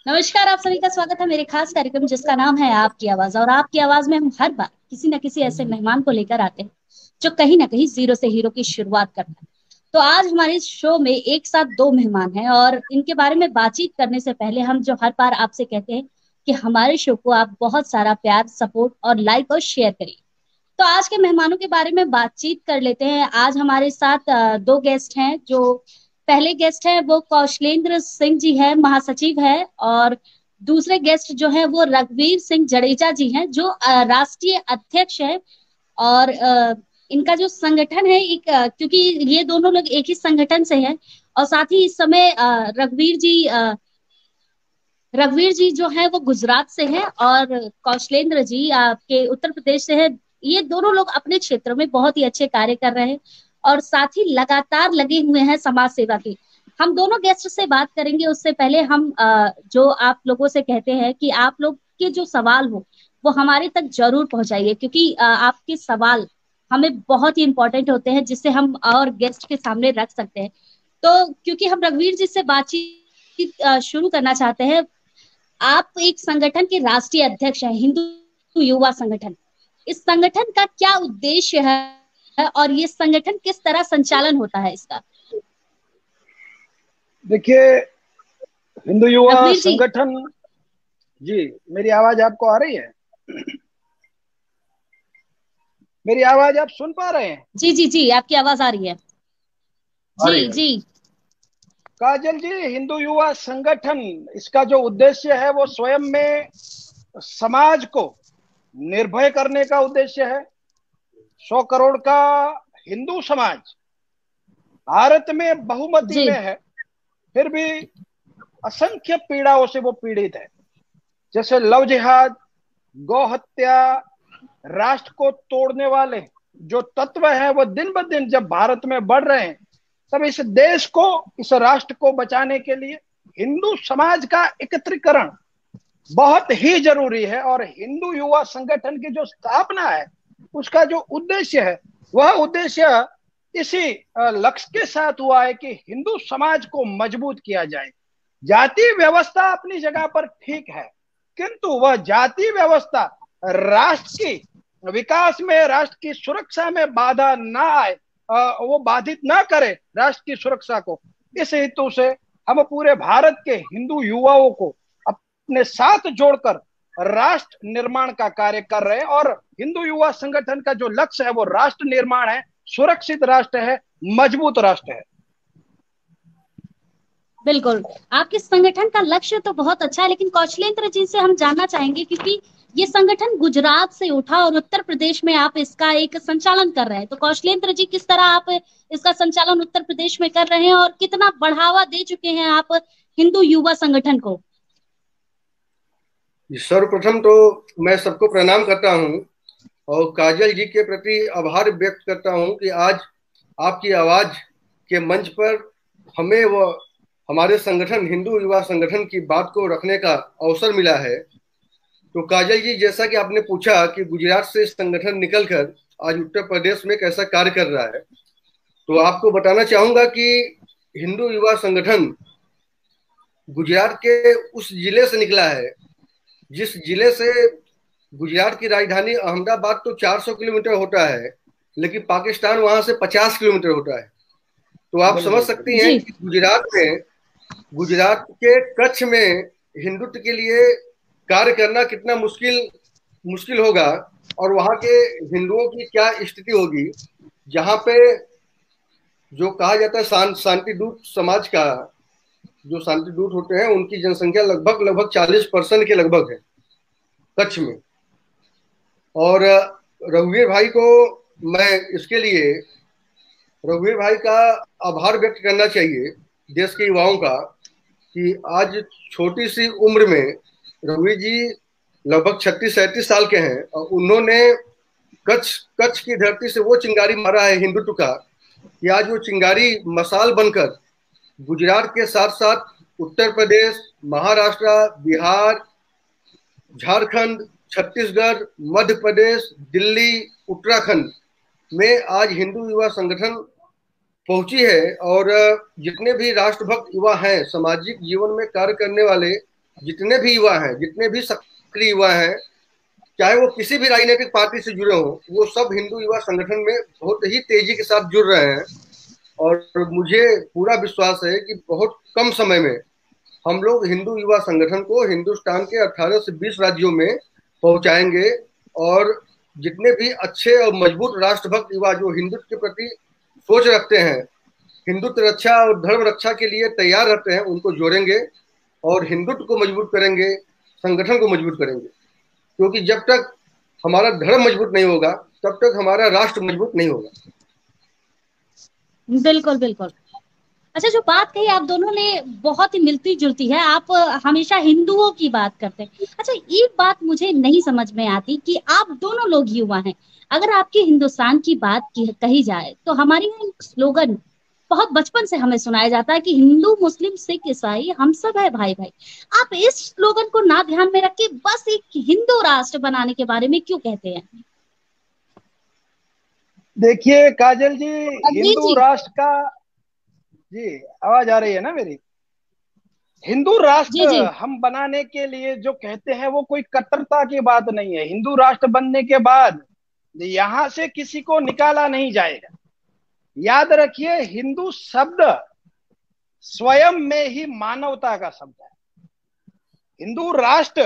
नमस्कार, आप सभी का स्वागत है मेरे खास कार्यक्रम जिसका नाम है आपकी आवाज। और आपकी आवाज में हम हर बार किसी न किसी ऐसे मेहमान को लेकर आते हैं जो कहीं ना कहीं जीरो से हीरो की शुरुआत करता है। तो आज हमारे इस शो में एक साथ दो मेहमान हैं और इनके बारे में बातचीत करने से पहले हम जो हर बार आपसे कहते हैं कि हमारे शो को आप बहुत सारा प्यार, सपोर्ट और लाइक और शेयर करिए। तो आज के मेहमानों के बारे में बातचीत कर लेते हैं। आज हमारे साथ दो गेस्ट हैं। जो पहले गेस्ट हैं वो कौशलेंद्र सिंह जी हैं, महासचिव है। और दूसरे गेस्ट जो हैं वो रघुवीर सिंह जडेजा जी हैं, जो राष्ट्रीय अध्यक्ष हैं। और इनका जो संगठन है एक क्योंकि ये दोनों लोग एक ही संगठन से हैं। और साथ ही इस समय रघुवीर जी जो है वो गुजरात से हैं और कौशलेंद्र जी आपके उत्तर प्रदेश से हैं। ये दोनों लोग अपने क्षेत्र में बहुत ही अच्छे कार्य कर रहे हैं और साथ ही लगातार लगे हुए हैं समाज सेवा के। हम दोनों गेस्ट से बात करेंगे उससे पहले हम जो आप लोगों से कहते हैं कि आप लोग के जो सवाल हो वो हमारे तक जरूर पहुंचाइए, क्योंकि आपके सवाल हमें बहुत ही इंपॉर्टेंट होते हैं जिससे हम और गेस्ट के सामने रख सकते हैं। तो क्योंकि हम रघुवीर जी से बातचीत शुरू करना चाहते हैं। आप एक संगठन के राष्ट्रीय अध्यक्ष हैं, हिंदू युवा संगठन। इस संगठन का क्या उद्देश्य है और ये संगठन किस तरह संचालन होता है इसका? देखिए, हिंदू युवा रघुवीर जी। संगठन जी, मेरी आवाज आपको आ रही है? मेरी आवाज आप सुन पा रहे हैं? जी जी जी, आपकी आवाज आ रही है। आ रही जी है। जी। काजल जी, हिंदू युवा संगठन, इसका जो उद्देश्य है वो स्वयं में समाज को निर्भय करने का उद्देश्य है। 100 करोड़ का हिंदू समाज भारत में बहुमती जी में है, फिर भी असंख्य पीड़ाओं से वो पीड़ित है। जैसे लव जिहाद, गौ हत्या, राष्ट्र को तोड़ने वाले जो तत्व हैं वो दिन ब दिन जब भारत में बढ़ रहे हैं, तब इस देश को, इस राष्ट्र को बचाने के लिए हिंदू समाज का एकत्रीकरण बहुत ही जरूरी है। और हिंदू युवा संगठन की जो स्थापना है उसका जो उद्देश्य है वह उद्देश्य इसी लक्ष्य के साथ हुआ है कि हिंदू समाज को मजबूत किया जाए। जाति व्यवस्था अपनी जगह पर ठीक है, किंतु वह जाति व्यवस्था राष्ट्र की विकास में, राष्ट्र की सुरक्षा में बाधा ना आए, वो बाधित ना करे राष्ट्र की सुरक्षा को। इस हेतु से हम पूरे भारत के हिंदू युवाओं को अपने साथ जोड़कर राष्ट्र निर्माण का कार्य कर रहे हैं। और हिंदू युवा संगठन का जो लक्ष्य है वो राष्ट्र निर्माण है, सुरक्षित राष्ट्र है, मजबूत राष्ट्र है। बिल्कुल, आपके संगठन का लक्ष्य तो बहुत अच्छा है, लेकिन कौशलेंद्र जी से हम जानना चाहेंगे क्योंकि ये संगठन गुजरात से उठा और उत्तर प्रदेश में आप इसका एक संचालन कर रहे हैं। तो कौशलेंद्र जी, किस तरह आप इसका संचालन उत्तर प्रदेश में कर रहे हैं और कितना बढ़ावा दे चुके हैं आप हिंदू युवा संगठन को? सर्वप्रथम तो मैं सबको प्रणाम करता हूं और काजल जी के प्रति आभार व्यक्त करता हूं कि आज आपकी आवाज के मंच पर हमें वो हमारे संगठन हिंदू युवा संगठन की बात को रखने का अवसर मिला है। तो काजल जी, जैसा कि आपने पूछा कि गुजरात से संगठन निकलकर आज उत्तर प्रदेश में कैसा कार्य कर रहा है, तो आपको बताना चाहूंगा कि हिंदू युवा संगठन गुजरात के उस जिले से निकला है जिस जिले से गुजरात की राजधानी अहमदाबाद तो 400 किलोमीटर होता है, लेकिन पाकिस्तान वहां से 50 किलोमीटर होता है। तो आप समझ सकती हैं कि गुजरात के कच्छ में हिंदुत्व के लिए कार्य करना कितना मुश्किल होगा और वहां के हिंदुओं की क्या स्थिति होगी, जहां पे जो कहा जाता है शांति दूत समाज का, जो शांति दूत होते हैं उनकी जनसंख्या लगभग 40% के लगभग है कच्छ में। और रघुवीर भाई को मैं इसके लिए रघुवीर भाई का आभार व्यक्त करना चाहिए देश के युवाओं का कि आज छोटी सी उम्र में रघुवीर जी लगभग 36-37 साल के हैं और उन्होंने कच्छ की धरती से वो चिंगारी मारा है हिंदुत्व का कि आज वो चिंगारी मसाल बनकर गुजरात के साथ साथ उत्तर प्रदेश, महाराष्ट्र, बिहार, झारखंड, छत्तीसगढ़, मध्य प्रदेश, दिल्ली, उत्तराखंड में आज हिंदू युवा संगठन पहुंची है। और जितने भी राष्ट्रभक्त युवा हैं, सामाजिक जीवन में कार्य करने वाले जितने भी युवा हैं, जितने भी सक्रिय युवा हैं, चाहे वो किसी भी राजनीतिक पार्टी से जुड़े हों, वो सब हिंदू युवा संगठन में बहुत ही तेजी के साथ जुड़ रहे हैं। और मुझे पूरा विश्वास है कि बहुत कम समय में हम लोग हिंदू युवा संगठन को हिंदुस्तान के 18 से 20 राज्यों में पहुंचाएंगे। और जितने भी अच्छे और मजबूत राष्ट्रभक्त युवा जो हिंदुत्व के प्रति सोच रखते हैं, हिंदुत्व रक्षा और धर्म रक्षा के लिए तैयार रहते हैं, उनको जोड़ेंगे और हिंदुत्व को मजबूत करेंगे, संगठन को मजबूत करेंगे। क्योंकि जब तक हमारा धर्म मजबूत नहीं होगा, तब तक हमारा राष्ट्र मजबूत नहीं होगा। बिल्कुल बिल्कुल। अच्छा, जो बात कही आप दोनों ने बहुत ही मिलती जुलती है। आप हमेशा हिंदुओं की बात करते हैं। अच्छा, एक बात मुझे नहीं समझ में आती कि आप दोनों लोग युवा हैं। अगर आपके हिंदुस्तान की बात कही जाए तो हमारे यहाँ एक स्लोगन बहुत बचपन से हमें सुनाया जाता है कि हिंदू मुस्लिम सिख ईसाई हम सब है भाई भाई। आप इस स्लोगन को ना ध्यान में रख के बस एक हिंदू राष्ट्र बनाने के बारे में क्यों कहते हैं? देखिए काजल जी, अजीत हिंदू जी। राष्ट्र का, जी आवाज आ रही है ना मेरी? हिंदू जी राष्ट्र जी हम बनाने के लिए जो कहते हैं वो कोई कट्टरता की बात नहीं है। हिंदू राष्ट्र बनने के बाद यहां से किसी को निकाला नहीं जाएगा। याद रखिए, हिंदू शब्द स्वयं में ही मानवता का शब्द है। हिंदू राष्ट्र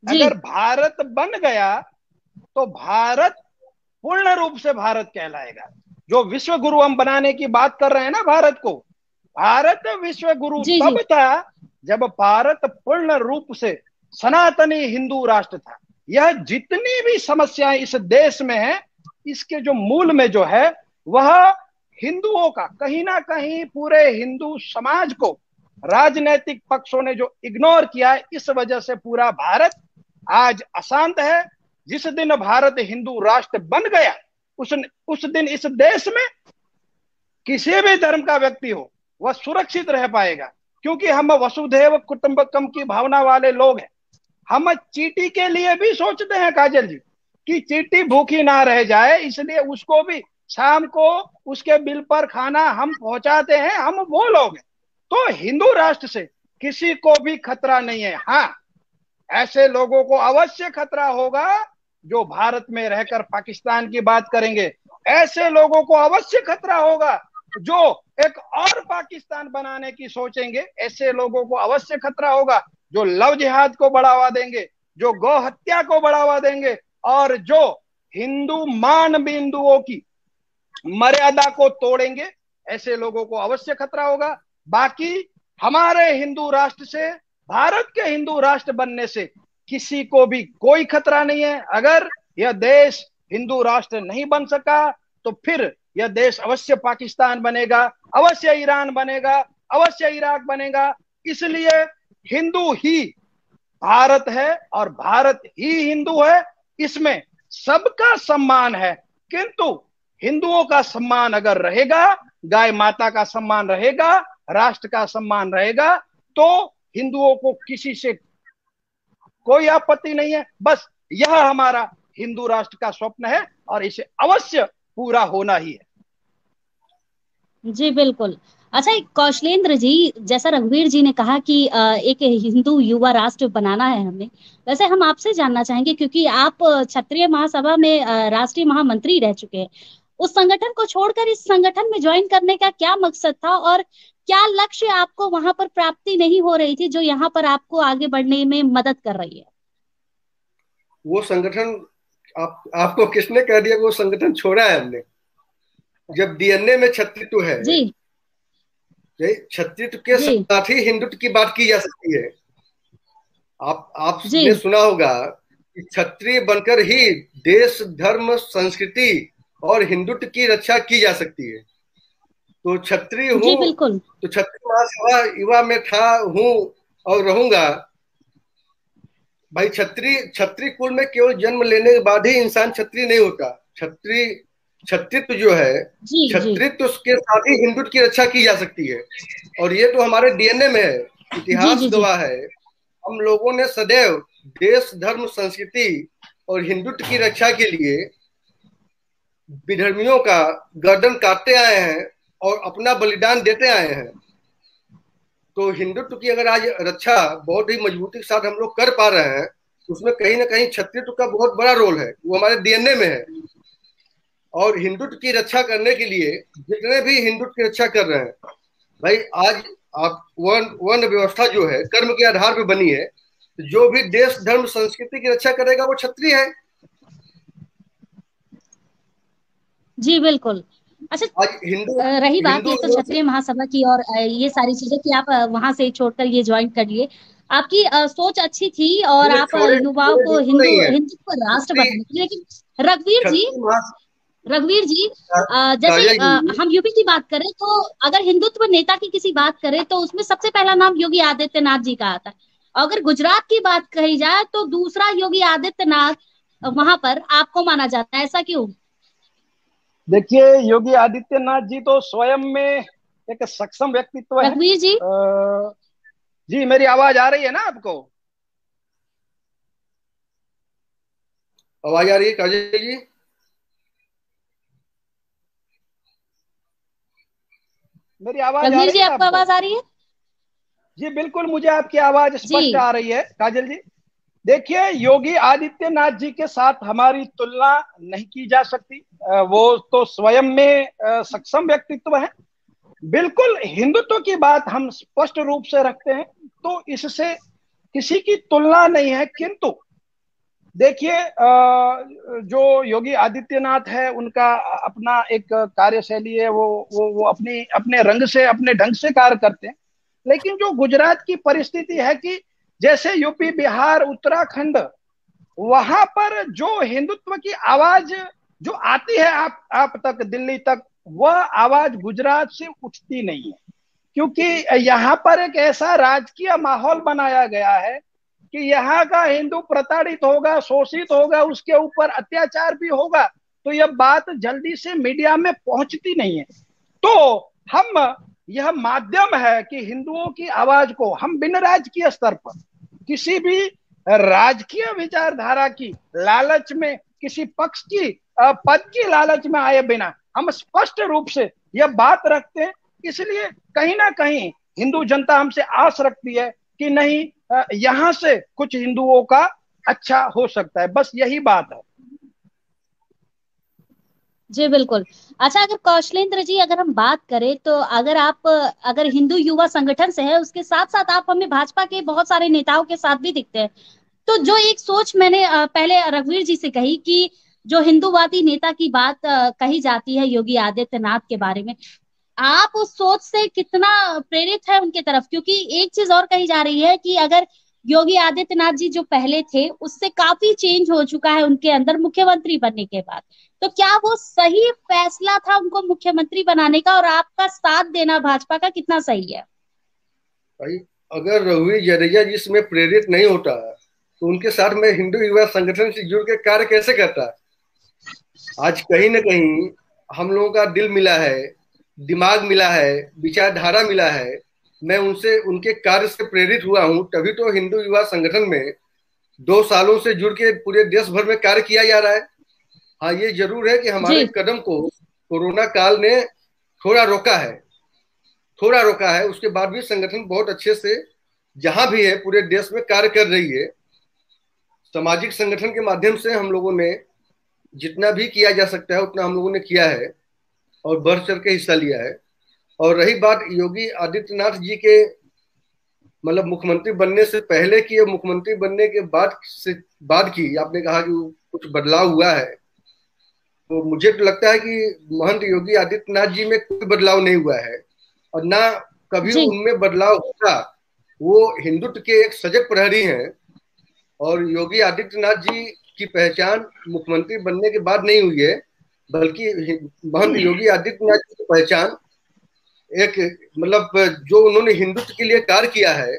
जी अगर भारत बन गया तो भारत पूर्ण रूप से भारत कहलाएगा। जो विश्व गुरु हम बनाने की बात कर रहे हैं ना भारत को, भारत विश्व गुरु जी तब जी था जब भारत पूर्ण रूप से सनातनी हिंदू राष्ट्र था। यह जितनी भी समस्याएं इस देश में है, इसके जो मूल में जो है वह हिंदुओं का, कहीं ना कहीं पूरे हिंदू समाज को राजनीतिक पक्षों ने जो इग्नोर किया है, इस वजह से पूरा भारत आज अशांत है। जिस दिन भारत हिंदू राष्ट्र बन गया, उस दिन इस देश में किसी भी धर्म का व्यक्ति हो वह सुरक्षित रह पाएगा। क्योंकि हम वसुधैव कुटुंबकम की भावना वाले लोग हैं। हम चींटी के लिए भी सोचते हैं काजल जी कि चींटी भूखी ना रह जाए, इसलिए उसको भी शाम को उसके बिल पर खाना हम पहुंचाते हैं। हम वो लोग हैं। तो हिंदू राष्ट्र से किसी को भी खतरा नहीं है। हाँ, ऐसे लोगों को अवश्य खतरा होगा जो भारत में रहकर पाकिस्तान की बात करेंगे। ऐसे लोगों को अवश्य खतरा होगा जो एक और पाकिस्तान बनाने की सोचेंगे। ऐसे लोगों को अवश्य खतरा होगा जो लव जिहाद को बढ़ावा देंगे, जो गौ हत्या को बढ़ावा देंगे और जो हिंदू मान बिंदुओं की मर्यादा को तोड़ेंगे। ऐसे लोगों को अवश्य खतरा होगा। बाकी हमारे हिंदू राष्ट्र से, भारत के हिंदू राष्ट्र बनने से किसी को भी कोई खतरा नहीं है। अगर यह देश हिंदू राष्ट्र नहीं बन सका तो फिर यह देश अवश्य पाकिस्तान बनेगा, अवश्य ईरान बनेगा, अवश्य इराक बनेगा। इसलिए हिंदू ही भारत है और भारत ही हिंदू है। इसमें सबका सम्मान है, किंतु हिंदुओं का सम्मान अगर रहेगा, गाय माता का सम्मान रहेगा, राष्ट्र का सम्मान रहेगा, तो हिंदुओं को किसी से कोई आपत्ति नहीं है। बस यह हमारा हिंदू राष्ट्र का स्वप्न है और इसे अवश्य पूरा होना ही है। जी बिल्कुल। अच्छा, कौशलेंद्र जी, जैसा रघुवीर जी ने कहा कि एक हिंदू युवा राष्ट्र बनाना है हमें, वैसे हम आपसे जानना चाहेंगे क्योंकि आप क्षत्रिय महासभा में राष्ट्रीय महामंत्री रह चुके हैं। उस संगठन को छोड़कर इस संगठन में ज्वाइन करने का क्या मकसद था और क्या लक्ष्य आपको वहां पर प्राप्ति नहीं हो रही थी जो यहाँ पर आपको आगे बढ़ने में मदद कर रही है? वो संगठन आपको किसने कह दिया वो संगठन छोड़ा है हमने? जब डीएनए में छत्रित्व है, जी छत्रित्व के जी साथ ही हिंदुत्व की बात की जा सकती है। जी आपने सुना होगा कि क्षत्रिय बनकर ही देश, धर्म, संस्कृति और हिंदुत्व की रक्षा की जा सकती है। तो क्षत्रिय जी हूँ, बिल्कुल। तो क्षत्रिय महासभा युवा में था, हूँ और रहूंगा। भाई, क्षत्रिय कुल में केवल जन्म लेने के बाद ही इंसान क्षत्रिय नहीं होता। क्षत्रित्व जो है, जी जी क्षत्रित्व के साथ ही हिंदुत्व की रक्षा की जा सकती है। और ये तो हमारे डीएनए में है, जी इतिहास जी जी गवाह है। हम लोगों ने सदैव देश, धर्म, संस्कृति और हिंदुत्व की रक्षा के लिए विधर्मियों का गर्दन काटते आए हैं और अपना बलिदान देते आए हैं। तो हिंदुत्व की अगर आज रक्षा बहुत ही मजबूती के साथ हम लोग कर पा रहे हैं, उसमें कहीं ना कहीं क्षत्रित्व का बहुत बड़ा रोल है, वो हमारे डीएनए में है। और हिंदुत्व की रक्षा करने के लिए जितने भी हिंदुत्व की रक्षा कर रहे हैं, भाई आज आप वर्ण व्यवस्था जो है कर्म के आधार पर बनी है, जो भी देश धर्म संस्कृति की रक्षा करेगा वो क्षत्रिय है। जी बिल्कुल। अच्छा, आज हिंदू रही बात ये तो हिंदू क्षत्रिय महासभा की और ये सारी चीजें कि आप वहां से छोड़कर ये ज्वाइन कर लिए, आपकी सोच अच्छी थी और ये आप छोड़े युवाओं छोड़े को बिल्कुल नहीं है। हिंदू को राष्ट्र क्षत्रिय बनाने की, लेकिन रघुवीर जी, रघुवीर जी, जैसे काजल जी, हम यूपी की बात करें तो अगर हिंदुत्व नेता की किसी बात करें तो उसमें सबसे पहला नाम योगी आदित्यनाथ जी का आता है। अगर गुजरात की बात कही जाए तो दूसरा योगी आदित्यनाथ वहां पर आपको माना जाता है, ऐसा क्यों? देखिए, योगी आदित्यनाथ जी तो स्वयं में एक सक्षम व्यक्तित्व है। रघुवीर जी, जी, मेरी आवाज आ रही है ना आपको? आवाज आ रही है काजल जी? मेरी आवाज आ रघुवीर रही जी, है आपको आपको? आवाज आ रही है? जी बिल्कुल, मुझे आपकी आवाज स्पष्ट जी आ रही है काजल जी। देखिए, योगी आदित्यनाथ जी के साथ हमारी तुलना नहीं की जा सकती। वो तो स्वयं में सक्षम व्यक्तित्व है। बिल्कुल, हिंदुत्व की बात हम स्पष्ट रूप से रखते हैं, तो इससे किसी की तुलना नहीं है। किंतु देखिए, जो योगी आदित्यनाथ है उनका अपना एक कार्यशैली है, वो अपनी अपने रंग से अपने ढंग से कार्य करते हैं। लेकिन जो गुजरात की परिस्थिति है कि जैसे यूपी, बिहार, उत्तराखंड, वहां पर जो हिंदुत्व की आवाज जो आती है आप तक, दिल्ली तक, वह आवाज गुजरात से उठती नहीं है। क्योंकि यहाँ पर एक ऐसा राजकीय माहौल बनाया गया है कि यहाँ का हिंदू प्रताड़ित होगा, शोषित होगा, उसके ऊपर अत्याचार भी होगा, तो यह बात जल्दी से मीडिया में पहुंचती नहीं है। तो हम, यह माध्यम है कि हिंदुओं की आवाज को हम बिन राजकीय स्तर पर किसी भी राजकीय विचारधारा की लालच में, किसी पक्ष की पद की लालच में आए बिना हम स्पष्ट रूप से यह बात रखते हैं। इसलिए कहीं ना कहीं हिंदू जनता हमसे आस रखती है कि नहीं, यहां से कुछ हिंदुओं का अच्छा हो सकता है। बस यही बात है। जी बिल्कुल। अच्छा, अगर कौशलेंद्र जी, अगर हम बात करें तो अगर हिंदू युवा संगठन से है, उसके साथ साथ आप हमें भाजपा के बहुत सारे नेताओं के साथ भी दिखते हैं। तो जो एक सोच मैंने पहले रघुवीर जी से कही कि जो हिंदूवादी नेता की बात कही जाती है योगी आदित्यनाथ के बारे में, आप उस सोच से कितना प्रेरित है उनके तरफ? क्योंकि एक चीज और कही जा रही है कि अगर योगी आदित्यनाथ जी जो पहले थे उससे काफी चेंज हो चुका है उनके अंदर मुख्यमंत्री बनने के बाद, तो क्या वो सही फैसला था उनको मुख्यमंत्री बनाने का, और आपका साथ देना भाजपा का कितना सही है? भाई, अगर रघुवीर जडेजा जी इसमें प्रेरित नहीं होता तो उनके साथ में हिंदू युवा संगठन से जुड़ के कार्य कैसे करता? आज कहीं ना कहीं हम लोगों का दिल मिला है, दिमाग मिला है, विचारधारा मिला है। मैं उनसे, उनके कार्य से प्रेरित हुआ हूं, तभी तो हिंदू युवा संगठन में 2 सालों से जुड़ के पूरे देश भर में कार्य किया जा रहा है। हाँ, ये जरूर है कि हमारे जी कदम को कोरोना काल ने थोड़ा रोका है, थोड़ा रोका है। उसके बाद भी संगठन बहुत अच्छे से जहां भी है पूरे देश में कार्य कर रही है। सामाजिक संगठन के माध्यम से हम लोगों ने जितना भी किया जा सकता है उतना हम लोगों ने किया है और बढ़ चढ़ के हिस्सा लिया है। और रही बात योगी आदित्यनाथ जी के मतलब मुख्यमंत्री बनने से पहले की और मुख्यमंत्री बनने के बाद की, आपने कहा कि कुछ बदलाव हुआ है, तो मुझे तो लगता है कि महंत योगी आदित्यनाथ जी में कोई बदलाव नहीं हुआ है और ना कभी जी उनमें बदलाव होगा। वो हिंदुत्व के एक सजग प्रहरी हैं और योगी आदित्यनाथ जी की पहचान मुख्यमंत्री बनने के बाद नहीं हुई है, बल्कि महंत योगी आदित्यनाथ जी की पहचान एक मतलब जो उन्होंने हिंदुत्व के लिए कार्य किया है,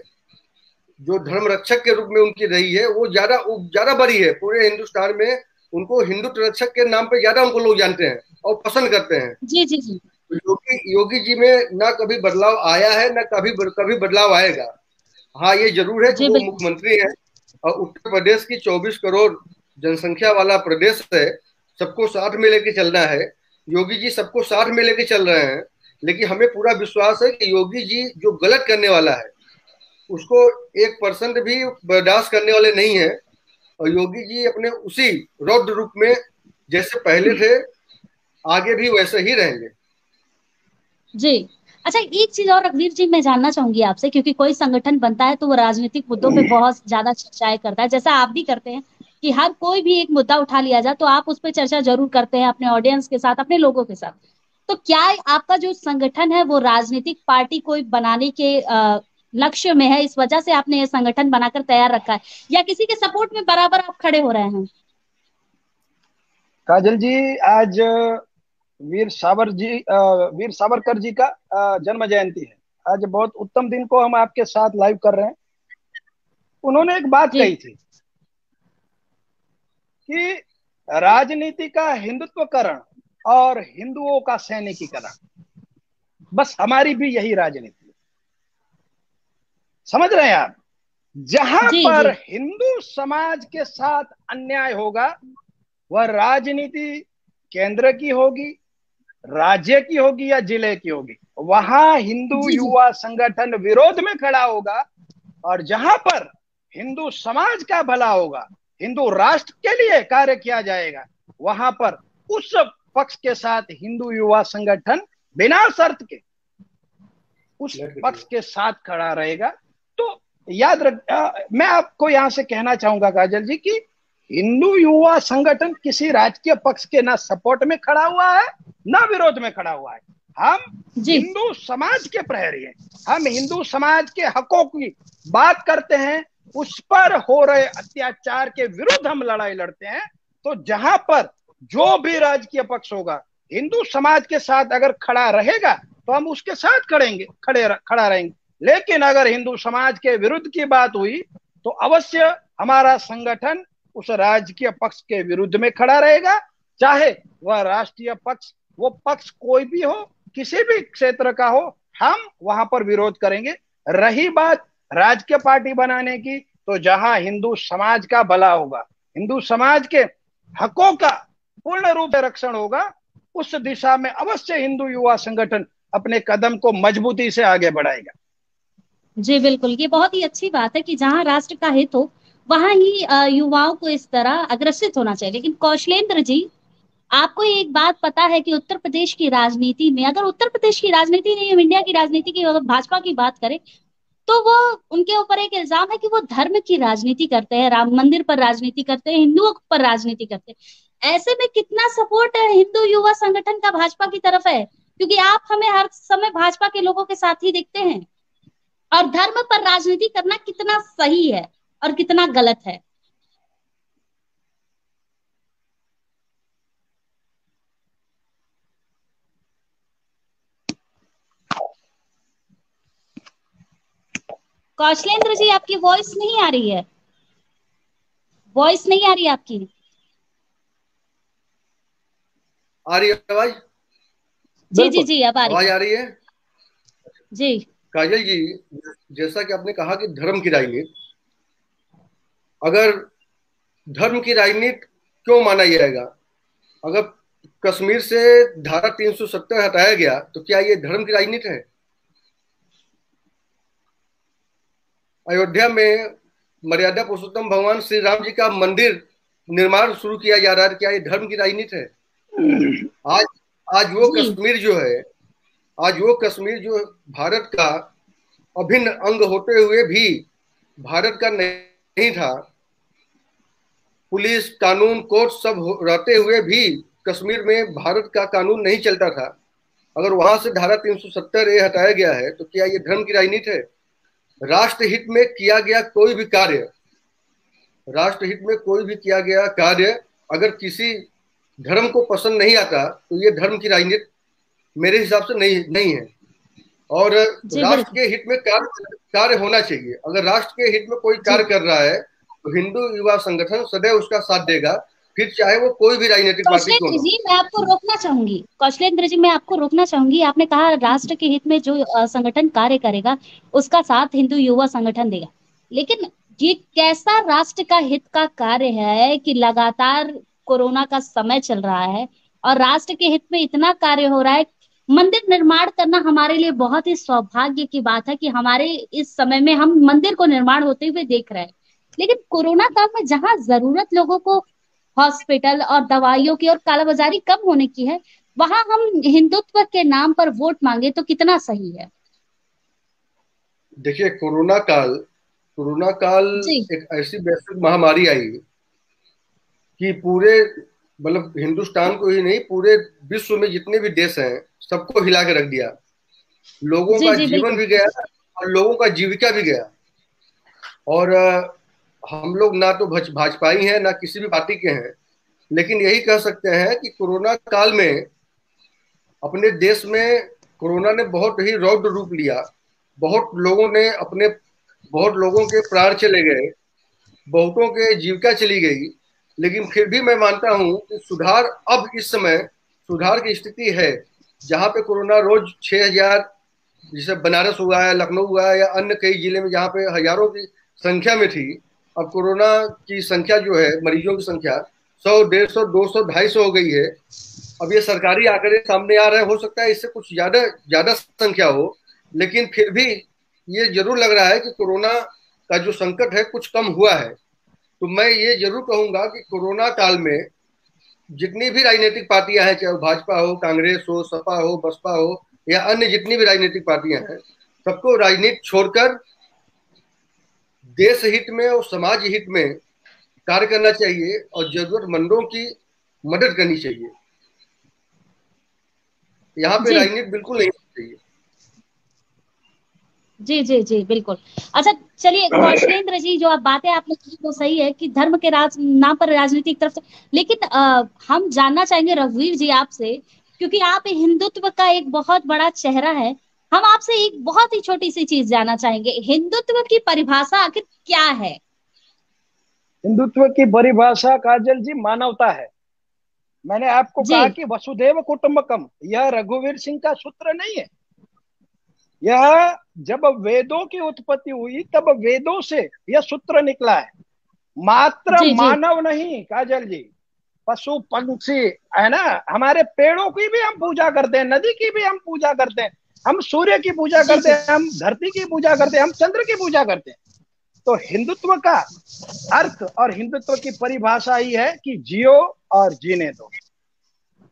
जो धर्म रक्षक के रूप में उनकी रही है, वो ज्यादा बड़ी है। पूरे हिंदुस्तान में उनको हिंदुत्व रक्षक के नाम पे ज्यादा उनको लोग जानते हैं और पसंद करते हैं। जी जी जी योगी जी में ना कभी बदलाव आया है ना कभी बदलाव आएगा। हाँ, ये जरूर है कि जी वो बिल्कुल। मुख्यमंत्री है और उत्तर प्रदेश की 24 करोड़ जनसंख्या वाला प्रदेश है, सबको साथ में लेके चलना है। योगी जी सबको साथ में लेके चल रहे हैं। लेकिन हमें पूरा विश्वास है कि योगी जी जो गलत करने वाला है उसको 1% भी बर्दाश्त करने वाले नहीं है, और योगी जी अपने उसी रौद्र रूप में जैसे पहले थे आगे भी वैसे ही रहेंगे। जी। अच्छा, एक चीज और रघुवीर जी मैं जानना चाहूंगी आपसे, क्योंकि कोई संगठन बनता है तो वो राजनीतिक मुद्दों पे बहुत ज्यादा चर्चाएं करता है, जैसा आप भी करते हैं कि हर कोई भी एक मुद्दा उठा लिया जाए तो आप उस पर चर्चा जरूर करते हैं अपने ऑडियंस के साथ, अपने लोगों के साथ। तो क्या आपका जो संगठन है वो राजनीतिक पार्टी कोई बनाने के लक्ष्य में है, इस वजह से आपने ये संगठन बनाकर तैयार रखा है, या किसी के सपोर्ट में बराबर आप खड़े हो रहे हैं? काजल जी, आज वीर सावरकर जी का जन्म जयंती है। आज बहुत उत्तम दिन को हम आपके साथ लाइव कर रहे हैं। उन्होंने एक बात जी कही थी कि राजनीति का हिंदुत्वकरण और हिंदुओं का सैनिकीकरण, बस हमारी भी यही राजनीति है। समझ रहे हैं आप? जहां जी पर जी हिंदू समाज के साथ अन्याय होगा वह राजनीति केंद्र की होगी, राज्य की होगी या जिले की होगी, वहां हिंदू जी जी युवा संगठन विरोध में खड़ा होगा। और जहां पर हिंदू समाज का भला होगा, हिंदू राष्ट्र के लिए कार्य किया जाएगा, वहां पर उस पक्ष के साथ हिंदू युवा संगठन बिना शर्त के उस पक्ष के साथ खड़ा रहेगा। तो याद रख, मैं आपको यहां से कहना चाहूंगा काजल जी कि हिंदू युवा संगठन किसी राजकीय पक्ष के ना सपोर्ट में खड़ा हुआ है ना विरोध में खड़ा हुआ है। हम जी हिंदू समाज के प्रहरी हैं। हम हिंदू समाज के हकों की बात करते हैं, उस पर हो रहे अत्याचार के विरुद्ध हम लड़ाई लड़ते हैं। तो जहां पर जो भी राजकीय पक्ष होगा हिंदू समाज के साथ अगर खड़ा रहेगा तो हम उसके साथ खड़ा रहेंगे। लेकिन अगर हिंदू समाज के विरुद्ध की बात हुई तो अवश्य हमारा संगठन उस राजकीय पक्ष के विरुद्ध में खड़ा रहेगा, चाहे वह राष्ट्रीय पक्ष, वो पक्ष कोई भी हो, किसी भी क्षेत्र का हो, हम वहां पर विरोध करेंगे। रही बात राजकीय पार्टी बनाने की, तो जहां हिंदू समाज का भला होगा, हिंदू समाज के हकों का पूर्ण रूप से रक्षण होगा, उस दिशा में अवश्य हिंदू युवा संगठन अपने कदम को मजबूती से आगे बढ़ाएगा। जी बिल्कुल, ये बहुत ही अच्छी बात है कि जहां राष्ट्र का हित हो वहां ही युवाओं को इस तरह अग्रसित होना चाहिए। लेकिन कौशलेंद्र जी, आपको एक बात पता है कि उत्तर प्रदेश की राजनीति में, अगर उत्तर प्रदेश की राजनीति नहीं, हम इंडिया की राजनीति की, अगर भाजपा की बात करें, तो वो, उनके ऊपर एक इल्जाम है कि वो धर्म की राजनीति करते हैं, राम मंदिर पर राजनीति करते हैं, हिंदुओं पर राजनीति करते हैं। ऐसे में कितना सपोर्ट है हिंदू युवा संगठन का भाजपा की तरफ है? क्योंकि आप हमें हर समय भाजपा के लोगों के साथ ही दिखते हैं। और धर्म पर राजनीति करना कितना सही है और कितना गलत है? कौशलेंद्र जी, आपकी वॉइस नहीं आ रही है, वॉइस नहीं आ रही है आपकी। आ रही है आवाज? जी जी जी, अब आ रही आवाज है। आ रही है? जी काजल जी, जैसा कि आपने कहा कि धर्म की राजनीति, अगर धर्म की राजनीति क्यों माना जाएगा? अगर कश्मीर से धारा 370 हटाया गया तो क्या ये धर्म की राजनीति है? अयोध्या में मर्यादा पुरुषोत्तम भगवान श्री राम जी का मंदिर निर्माण शुरू किया जा रहा है, क्या ये धर्म की राजनीति है? आज आज वो जी कश्मीर जो है, आज वो कश्मीर जो भारत का अभिन्न अंग होते हुए भी भारत का नहीं था, पुलिस कानून कोर्ट सब रहते हुए भी कश्मीर में भारत का कानून नहीं चलता था, अगर वहां से धारा 370 हटाया गया है तो क्या ये धर्म की राजनीति है? राष्ट्रहित में किया गया कोई भी कार्य, राष्ट्रहित में कोई भी किया गया कार्य अगर किसी धर्म को पसंद नहीं आता तो ये धर्म की राजनीति मेरे हिसाब से नहीं है। और जी राष्ट्र बिल्कुल। के हित में कार्य होना चाहिए। अगर राष्ट्र के हित में कोई कार्य जी, कर रहा है तो हिंदू युवा संगठन सदैव उसका साथ देगा, फिर चाहे वो कोई भी राजनीतिक पार्टी क्यों कौशलेंद्र ना हो। जी मैं आपको रोकना चाहूंगी, कौशलेंद्र जी मैं आपको रोकना चाहूंगी। आपने कहा राष्ट्र के हित में जो संगठन कार्य करेगा उसका साथ हिंदू युवा संगठन देगा, लेकिन ये कैसा राष्ट्र का हित का कार्य है कि लगातार कोरोना का समय चल रहा है और राष्ट्र के हित में इतना कार्य हो रहा है मंदिर निर्माण करना हमारे लिए बहुत ही सौभाग्य की बात है कि हमारे इस समय में हम मंदिर को निर्माण होते हुए देख रहे हैं। लेकिन कोरोना काल में जहां जरूरत लोगों को हॉस्पिटल और दवाइयों की और कालाबाजारी कम होने की है, वहां हम हिंदुत्व के नाम पर वोट मांगे तो कितना सही है? देखिए, कोरोना काल जी एक ऐसी वैश्विक महामारी आई कि पूरे, मतलब हिंदुस्तान को ही नहीं, पूरे विश्व में जितने भी देश हैं सबको हिला के रख दिया। लोगों जी का जी जीवन बिल्कुल। भी गया और लोगों का जीविका भी गया। और हम लोग ना तो भाजपाई हैं ना किसी भी पार्टी के हैं, लेकिन यही कह सकते हैं कि कोरोना काल में अपने देश में कोरोना ने बहुत ही रौद्र रूप लिया। बहुत लोगों के प्राण चले गए, बहुतों के जीविका चली गई। लेकिन फिर भी मैं मानता हूं कि सुधार, अब इस समय सुधार की स्थिति है। जहां पे कोरोना रोज 6,000, जैसे बनारस हुआ है, लखनऊ हुआ है, या अन्य कई जिले में जहाँ पे हजारों की संख्या में थी, अब कोरोना की संख्या जो है, मरीजों की संख्या 100, 150, 200, 250 हो गई है। अब ये सरकारी आंकड़े सामने आ रहे हैं, हो सकता है इससे कुछ ज्यादा ज्यादा संख्या हो, लेकिन फिर भी ये जरूर लग रहा है कि कोरोना का जो संकट है कुछ कम हुआ है। तो मैं ये जरूर कहूंगा कि कोरोना काल में जितनी भी राजनीतिक पार्टियां हैं, चाहे भाजपा हो, कांग्रेस हो, सपा हो, बसपा हो, या अन्य जितनी भी राजनीतिक पार्टियां हैं, सबको राजनीति छोड़कर देश हित में और समाज हित में कार्य करना चाहिए और जरूरतमंदों की मदद करनी चाहिए। यहाँ पे जी राजनीति बिल्कुल नहीं होनी चाहिए। जी जी जी बिल्कुल। अच्छा, चलिए कौशलेंद्र जी, जो आप बातें आपने की वो सही है कि धर्म के राज नाम पर राजनीति एक तरफ से, लेकिन हम जानना चाहेंगे रघुवीर जी आपसे, क्योंकि आप हिंदुत्व का एक बहुत बड़ा चेहरा है। हम आपसे एक बहुत ही छोटी सी चीज जानना चाहेंगे, हिंदुत्व की परिभाषा आखिर क्या है? हिंदुत्व की परिभाषा काजल जी मानवता है। मैंने आपको कहा जी कि वसुदेव कुटुंबकम, यह रघुवीर सिंह का सूत्र नहीं है। यह जब वेदों की उत्पत्ति हुई तब वेदों से यह सूत्र निकला है। मात्र जी जी मानव नहीं काजल जी, पशु पंक्षी है ना, हमारे पेड़ों की भी हम पूजा करते हैं, नदी की भी हम पूजा करते हैं, हम सूर्य की पूजा जी करते जी हैं, हम धरती की पूजा करते हैं, हम चंद्र की पूजा करते हैं। तो हिंदुत्व का अर्थ और हिंदुत्व की परिभाषा ही है कि जियो और जीने दो।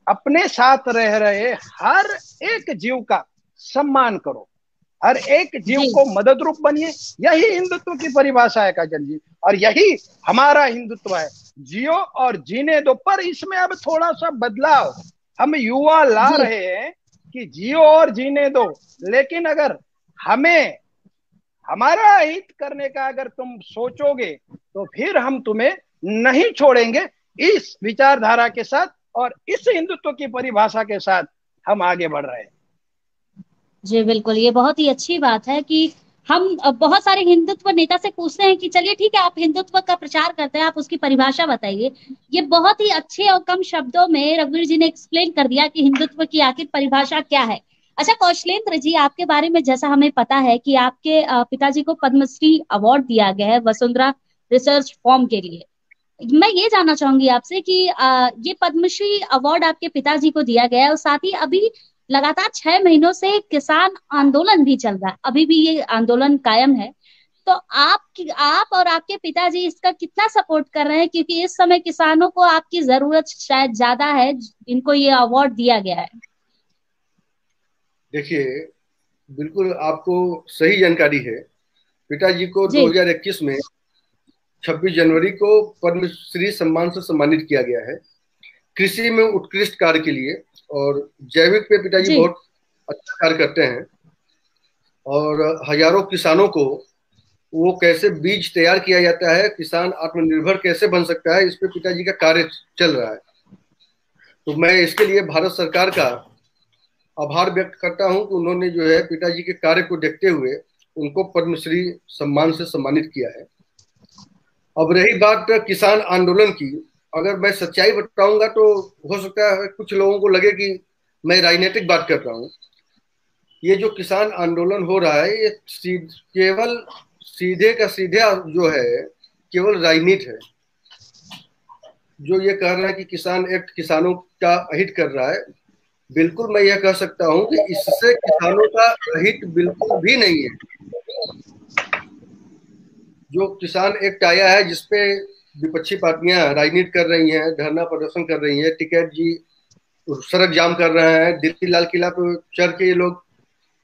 अपने साथ रह रहे हर एक जीव का सम्मान करो, हर एक जीव जी को मदद रूप बनिए। यही हिंदुत्व की परिभाषा है काजल जी, और यही हमारा हिंदुत्व है। जियो और जीने दो, पर इसमें अब थोड़ा सा बदलाव हम युवा ला जी रहे हैं कि जियो और जीने दो, लेकिन अगर हमें हमारा हित करने का अगर तुम सोचोगे तो फिर हम तुम्हें नहीं छोड़ेंगे। इस विचारधारा के साथ और इस हिंदुत्व की परिभाषा के साथ हम आगे बढ़ रहे हैं। जी बिल्कुल, ये बहुत ही अच्छी बात है कि हम बहुत सारे हिंदुत्व नेता से पूछते हैं कि चलिए ठीक है, आप हिंदुत्व का प्रचार करते हैं, आप उसकी परिभाषा बताइए। ये बहुत ही अच्छे और कम शब्दों में रघुवीर जी ने एक्सप्लेन कर दिया कि हिंदुत्व की आखिर परिभाषा क्या है। अच्छा कौशलेंद्र जी, आपके बारे में जैसा हमें पता है कि आपके पिताजी को पद्मश्री अवार्ड दिया गया है वसुंधरा रिसर्च फॉर्म के लिए। मैं ये जानना चाहूंगी आपसे कि ये पद्मश्री अवार्ड आपके पिताजी को दिया गया है, और साथ ही अभी लगातार 6 महीनों से किसान आंदोलन भी चल रहा है, अभी भी ये आंदोलन कायम है। तो आप और आपके पिताजी इसका कितना सपोर्ट कर रहे हैं, क्योंकि इस समय किसानों को आपकी जरूरत शायद ज्यादा है, इनको ये अवार्ड दिया गया है। देखिए, बिल्कुल आपको सही जानकारी है। पिताजी को जी 2021 में 26 जनवरी को पद्मश्री सम्मान से सम्मानित किया गया है, कृषि में उत्कृष्ट कार्य के लिए। और जैविक पे पिताजी जी बहुत अच्छा कार्य करते हैं, और हजारों किसानों को वो कैसे बीज तैयार किया जाता है, किसान आत्मनिर्भर कैसे बन सकता है, इस पे पिताजी का कार्य चल रहा है। तो मैं इसके लिए भारत सरकार का आभार व्यक्त करता हूं कि उन्होंने जो है पिताजी के कार्य को देखते हुए उनको पद्मश्री सम्मान से सम्मानित किया है। अब रही बात किसान आंदोलन की, अगर मैं सच्चाई बताऊंगा तो हो सकता है कुछ लोगों को लगे कि मैं राजनीतिक बात कर रहा हूं। ये जो किसान आंदोलन हो रहा है, ये केवल सीधे का सीधे जो है केवल राजनीति है। जो ये कह रहा है कि किसान एक्ट किसानों का अहित कर रहा है, बिल्कुल मैं यह कह सकता हूं कि इससे किसानों का हित बिल्कुल भी नहीं है। जो किसान एक्ट आया है जिसपे विपक्षी पार्टियां राजनीति कर रही हैं, धरना प्रदर्शन कर रही हैं, टिकैत जी सड़क जाम कर रहे हैं, दिल्ली लाल किला पे चढ़ के ये लोग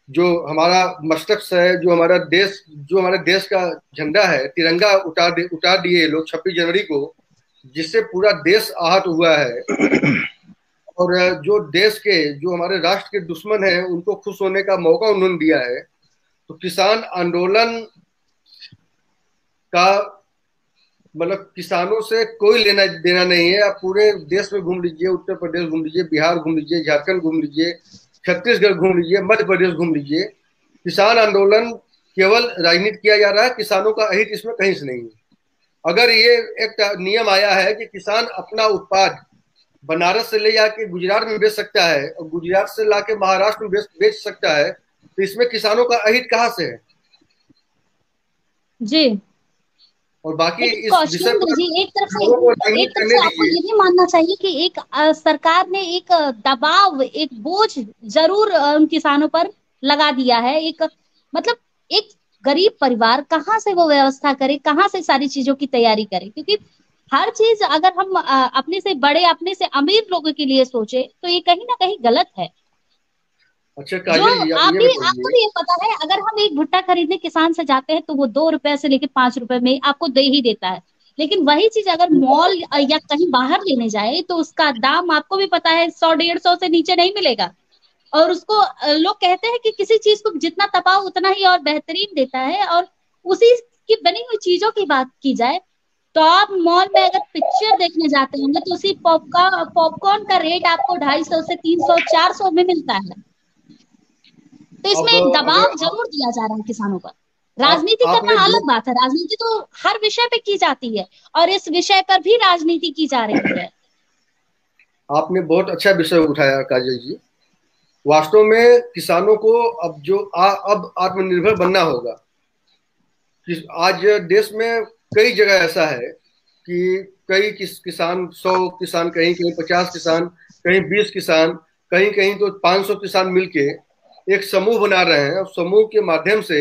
जो हमारा मस्तक है, जो हमारे देश का झंडा है, तिरंगा उतार दिए लोग 26 जनवरी को, जिससे पूरा देश आहत हुआ है। और जो हमारे राष्ट्र के दुश्मन हैं उनको खुश होने का मौका उन्होंने दिया है। तो किसान आंदोलन का मतलब किसानों से कोई लेना देना नहीं है। आप पूरे देश में घूम लीजिए, उत्तर प्रदेश घूम लीजिए, बिहार घूम लीजिए, झारखंड घूम लीजिए, छत्तीसगढ़ घूम लीजिए, मध्य प्रदेश घूम लीजिए, किसान आंदोलन केवल राजनीति किया जा रहा है, किसानों का हित इसमें कहीं से नहीं है। अगर ये एक नियम आया है कि किसान अपना उत्पाद बनारस से ले जाके गुजरात में बेच सकता है और गुजरात से लाके महाराष्ट्र में बेच सकता है, तो इसमें किसानों का अहित कहाँ से है जी। और बाकी इस विषय कौशलेंद्र जी, एक तरफ से आपको ये भी मानना चाहिए कि एक सरकार ने एक दबाव, एक बोझ जरूर उन किसानों पर लगा दिया है। एक मतलब एक गरीब परिवार कहाँ से वो व्यवस्था करे, कहाँ से सारी चीजों की तैयारी करे, क्योंकि हर चीज अगर हम अपने से बड़े, अपने से अमीर लोगों के लिए सोचे तो ये कहीं ना कहीं गलत है। अच्छा जो काजल जी, आप ये आपको भी ये पता है, अगर हम एक भुट्टा खरीदने किसान से जाते हैं तो वो 2 रुपए से लेकर 5 रुपए में आपको दे ही देता है। लेकिन वही चीज अगर मॉल या कहीं बाहर लेने जाए तो उसका दाम आपको भी पता है 100-150 से नीचे नहीं मिलेगा। और उसको लोग कहते हैं कि किसी चीज को जितना तपाओ उतना ही और बेहतरीन देता है। और उसी की बनी हुई चीजों की बात की जाए तो आप मॉल में अगर पिक्चर देखने जाते होंगे तो उसी पॉपकॉर्न का रेट आपको 250 से 300-400 में मिलता है। तो इसमें एक दबाव जरूर दिया जा रहा है किसानों पर। राजनीति करना अलग बात है, राजनीति तो हर विषय पे की जाती है और इस विषय पर भी राजनीति की जा रही है। आपने बहुत अच्छा विषय उठाया काजल जी। वास्तव में किसानों को अब आत्मनिर्भर बनना होगा। आज देश में कई जगह ऐसा है कि कई किसान 100 किसान, कहीं कहीं 50 किसान, कहीं 20 किसान, कहीं कहीं तो 500 किसान मिलके एक समूह बना रहे हैं और समूह के माध्यम से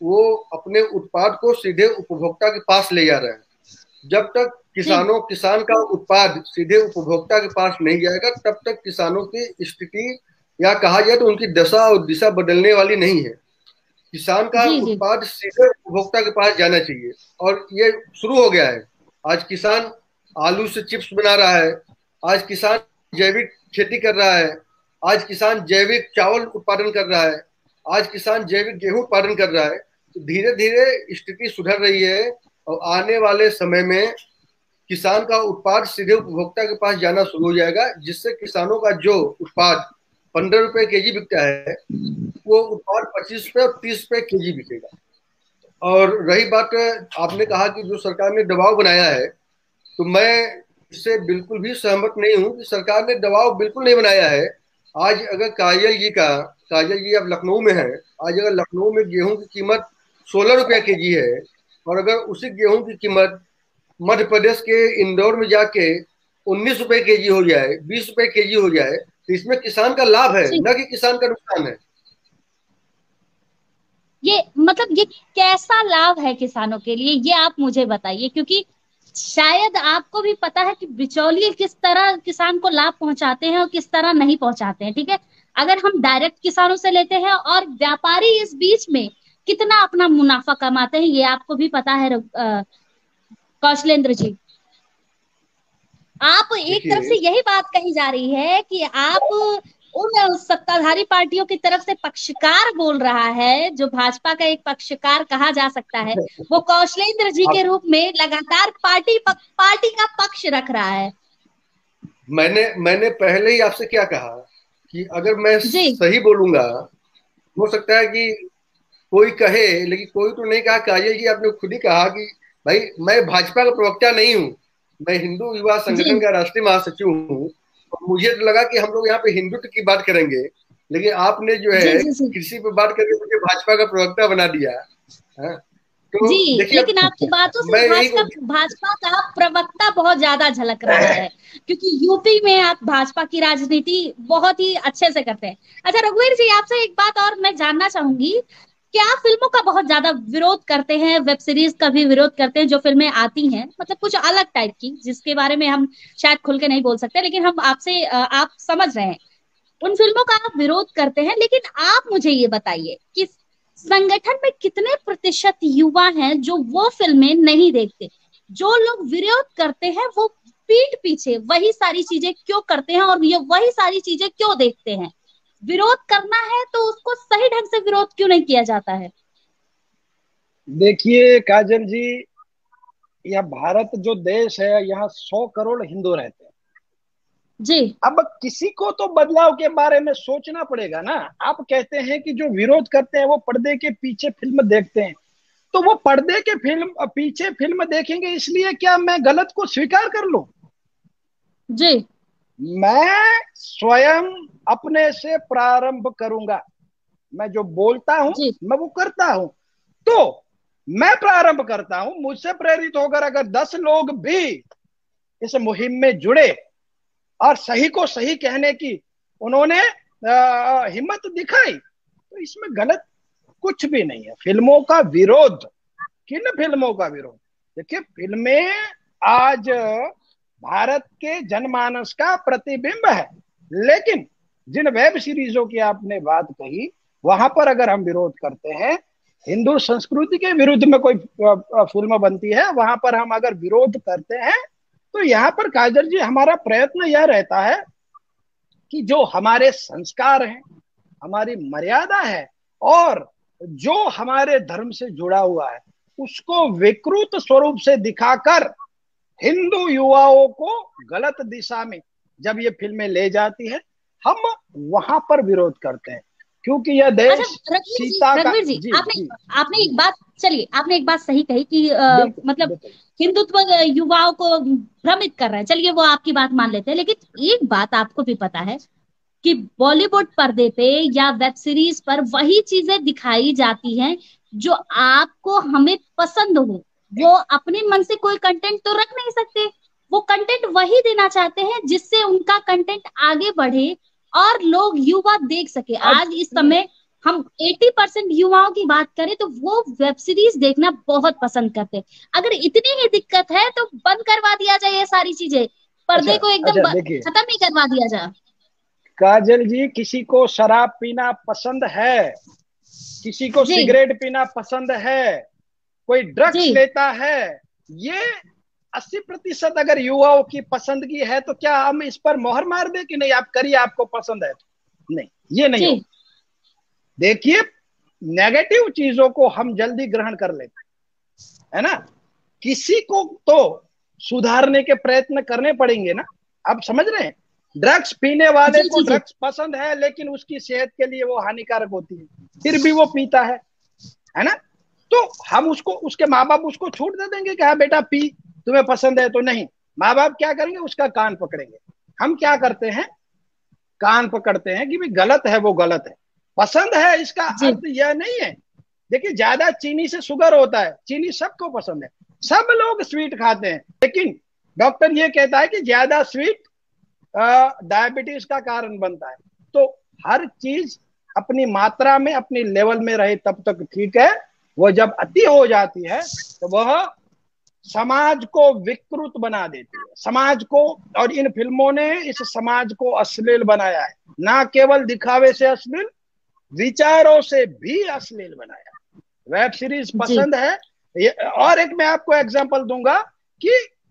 वो अपने उत्पाद को सीधे उपभोक्ता के पास ले जा रहे हैं। जब तक किसान का उत्पाद सीधे उपभोक्ता के पास नहीं जाएगा तब तक किसानों की स्थिति या कहा जाए तो उनकी दशा और दिशा बदलने वाली नहीं है। किसान का उत्पाद सीधे उपभोक्ता के पास जाना चाहिए और ये शुरू हो गया है। आज किसान आलू से चिप्स बना रहा है, आज किसान जैविक खेती कर रहा है, आज किसान जैविक चावल उत्पादन कर रहा है, आज किसान जैविक गेहूं उत्पादन कर रहा है। तो धीरे धीरे स्थिति सुधर रही है और आने वाले समय में किसान का उत्पाद सीधे उपभोक्ता के पास जाना शुरू हो जाएगा, जिससे किसानों का जो उत्पाद 15 रुपए केजी बिकता है वो उत्पाद 25 रुपए और 30 रुपए केजी बिकेगा। और रही बात, आपने कहा कि जो सरकार ने दबाव बनाया है, तो मैं इससे बिल्कुल भी सहमत नहीं हूं कि सरकार ने दबाव बिल्कुल नहीं बनाया है। आज अगर काजल जी अब लखनऊ में है, आज अगर लखनऊ में गेहूं की कीमत 16 रुपया केजी है और अगर उसी गेहूं की कीमत मध्य प्रदेश के इंदौर में जाके 19 रुपए केजी हो जाए, 20 रुपए केजी हो जाए, तो इसमें किसान का लाभ है, न कि किसान का नुकसान है। ये मतलब ये कैसा लाभ है किसानों के लिए, ये आप मुझे बताइए, क्योंकि शायद आपको भी पता है कि बिचौलिए किस तरह किसान को लाभ पहुंचाते हैं और किस तरह नहीं पहुंचाते हैं। ठीक है, अगर हम डायरेक्ट किसानों से लेते हैं और व्यापारी इस बीच में कितना अपना मुनाफा कमाते हैं, ये आपको भी पता है कौशलेंद्र जी। आप एक तरफ से यही बात कही जा रही है कि आप उन सत्ताधारी पार्टियों की तरफ से पक्षकार बोल रहा है, जो भाजपा का एक पक्षकार कहा जा सकता है, वो कौशलेंद्र जी के रूप में लगातार पार्टी का पक्ष रख रहा है। मैंने पहले ही आपसे क्या कहा कि अगर मैं सही बोलूंगा, हो सकता है कि कोई कहे, लेकिन कोई तो नहीं कहा। काजल जी आपने खुद ही कहा कि भाई मैं भाजपा का प्रवक्ता नहीं हूँ, मैं हिंदू युवा संगठन का राष्ट्रीय महासचिव हूँ। मुझे तो लगा कि हम लोग यहाँ पे हिंदुत्व की बात करेंगे, लेकिन आपने जो है कृषि पे बात करके मुझे भाजपा का प्रवक्ता बना दिया है। तो जी, देखिए, लेकिन आपकी बातों से मैं यही भाजपा का प्रवक्ता बहुत ज्यादा झलक रहा है, क्योंकि यूपी में आप भाजपा की राजनीति बहुत ही अच्छे से करते हैं। अच्छा रघुवीर जी, आपसे एक बात और मैं जानना चाहूंगी, क्या आप फिल्मों का बहुत ज्यादा विरोध करते हैं, वेब सीरीज का भी विरोध करते हैं जो फिल्में आती हैं, मतलब कुछ अलग टाइप की, जिसके बारे में हम शायद खुल के नहीं बोल सकते, लेकिन हम आपसे आप समझ रहे हैं, उन फिल्मों का आप विरोध करते हैं, लेकिन आप मुझे ये बताइए कि संगठन में कितने प्रतिशत युवा हैं जो वो फिल्में नहीं देखते? जो लोग विरोध करते हैं वो पीठ पीछे वही सारी चीजें क्यों करते हैं और ये वही सारी चीजें क्यों देखते हैं? विरोध करना है तो उसको सही ढंग से विरोध क्यों नहीं किया जाता है? देखिए काजल जी, यह भारत जो देश है, यहाँ 100 करोड़ हिंदू रहते हैं। जी अब किसी को तो बदलाव के बारे में सोचना पड़ेगा ना। आप कहते हैं कि जो विरोध करते हैं वो पर्दे के पीछे फिल्म देखते हैं, तो वो पर्दे के पीछे फिल्म देखेंगे, इसलिए क्या मैं गलत को स्वीकार कर लूं? जी मैं स्वयं अपने से प्रारंभ करूंगा। मैं जो बोलता हूं जी मैं वो करता हूं। तो मैं प्रारंभ करता हूं, मुझसे प्रेरित होकर अगर 10 लोग भी इस मुहिम में जुड़े और सही को सही कहने की उन्होंने हिम्मत दिखाई, तो इसमें गलत कुछ भी नहीं है। फिल्मों का विरोध, किन फिल्मों का विरोध? देखिए, फिल्में आज भारत के जनमानस का प्रतिबिंब है, लेकिन जिन वेब सीरीजों की आपने बात कही, वहां पर अगर हम विरोध करते हैं, हिंदू संस्कृति के विरुद्ध में कोई फिल्म बनती है, वहां पर हम अगर विरोध करते हैं, तो यहाँ पर काजल जी हमारा प्रयत्न यह रहता है कि जो हमारे संस्कार हैं, हमारी मर्यादा है और जो हमारे धर्म से जुड़ा हुआ है, उसको विकृत स्वरूप से दिखाकर हिंदू युवाओं को गलत दिशा में जब ये फिल्में ले जाती है, हम वहां पर विरोध करते हैं, क्योंकि यह अच्छा देश सीता का। रघुवीर जी, जी आपने जी, आपने एक बात, चलिए आपने एक बात सही कही कि बिल्कुल मतलब बिल्कुल। हिंदुत्व युवाओं को भ्रमित कर रहा है, चलिए वो आपकी बात मान लेते हैं, लेकिन एक बात आपको भी पता है कि बॉलीवुड पर्दे पे या वेब सीरीज पर वही चीजें दिखाई जाती हैं जो आपको हमें पसंद हो। वो अपने मन से कोई कंटेंट तो रख नहीं सकते, वो कंटेंट वही देना चाहते हैं जिससे उनका कंटेंट आगे बढ़े और लोग युवा देख सके। अब आज इस समय हम 80% युवाओं की बात करें तो वो वेब सीरीज देखना बहुत पसंद करते हैं। अगर इतनी ही दिक्कत है तो बंद करवा दिया जाए ये सारी चीजें, अच्छा पर्दे को एकदम अच्छा, देखिए खत्म ही करवा दिया जाए। काजल जी, किसी को शराब पीना पसंद है, किसी को जी सिगरेट पीना पसंद है, कोई ड्रग्स जी लेता है, ये 80% अगर युवाओं की पसंदगी है, तो क्या हम इस पर मोहर मार दें कि नहीं आप करिए, आपको पसंद है? नहीं, ये नहीं हो। जी देखिए, नेगेटिव चीजों को हम जल्दी ग्रहण कर लेते है ना। किसी को तो सुधारने के प्रयत्न करने पड़ेंगे ना। आप समझ रहे हैं, ड्रग्स पीने वाले जी को जी जी ड्रग्स पसंद है, लेकिन उसकी सेहत के लिए वो हानिकारक होती है, फिर भी वो पीता है ना। तो हम उसको, उसके माँ बाप उसको छूट दे देंगे कि हाँ बेटा पी, तुम्हें पसंद है तो? नहीं, माँ बाप क्या करेंगे, उसका कान पकड़ेंगे। हम क्या करते हैं, कान पकड़ते हैं कि भाई गलत है, वो गलत है। पसंद है इसका जी अर्थ यह नहीं है। देखिए, ज्यादा चीनी से शुगर होता है, चीनी सबको पसंद है, सब लोग स्वीट खाते हैं, लेकिन डॉक्टर ये कहता है कि ज्यादा स्वीट डायबिटीज का कारण बनता है। तो हर चीज अपनी मात्रा में, अपनी लेवल में रहे तब तक ठीक है। वो जब अति हो जाती है तो वह समाज को विकृत बना देती है, समाज को। और इन फिल्मों ने इस समाज को अश्लील बनाया है, ना केवल दिखावे से अश्लील, विचारों से भी अश्लील बनाया। वेब सीरीज जी पसंद है और एक मैं आपको एग्जांपल दूंगा कि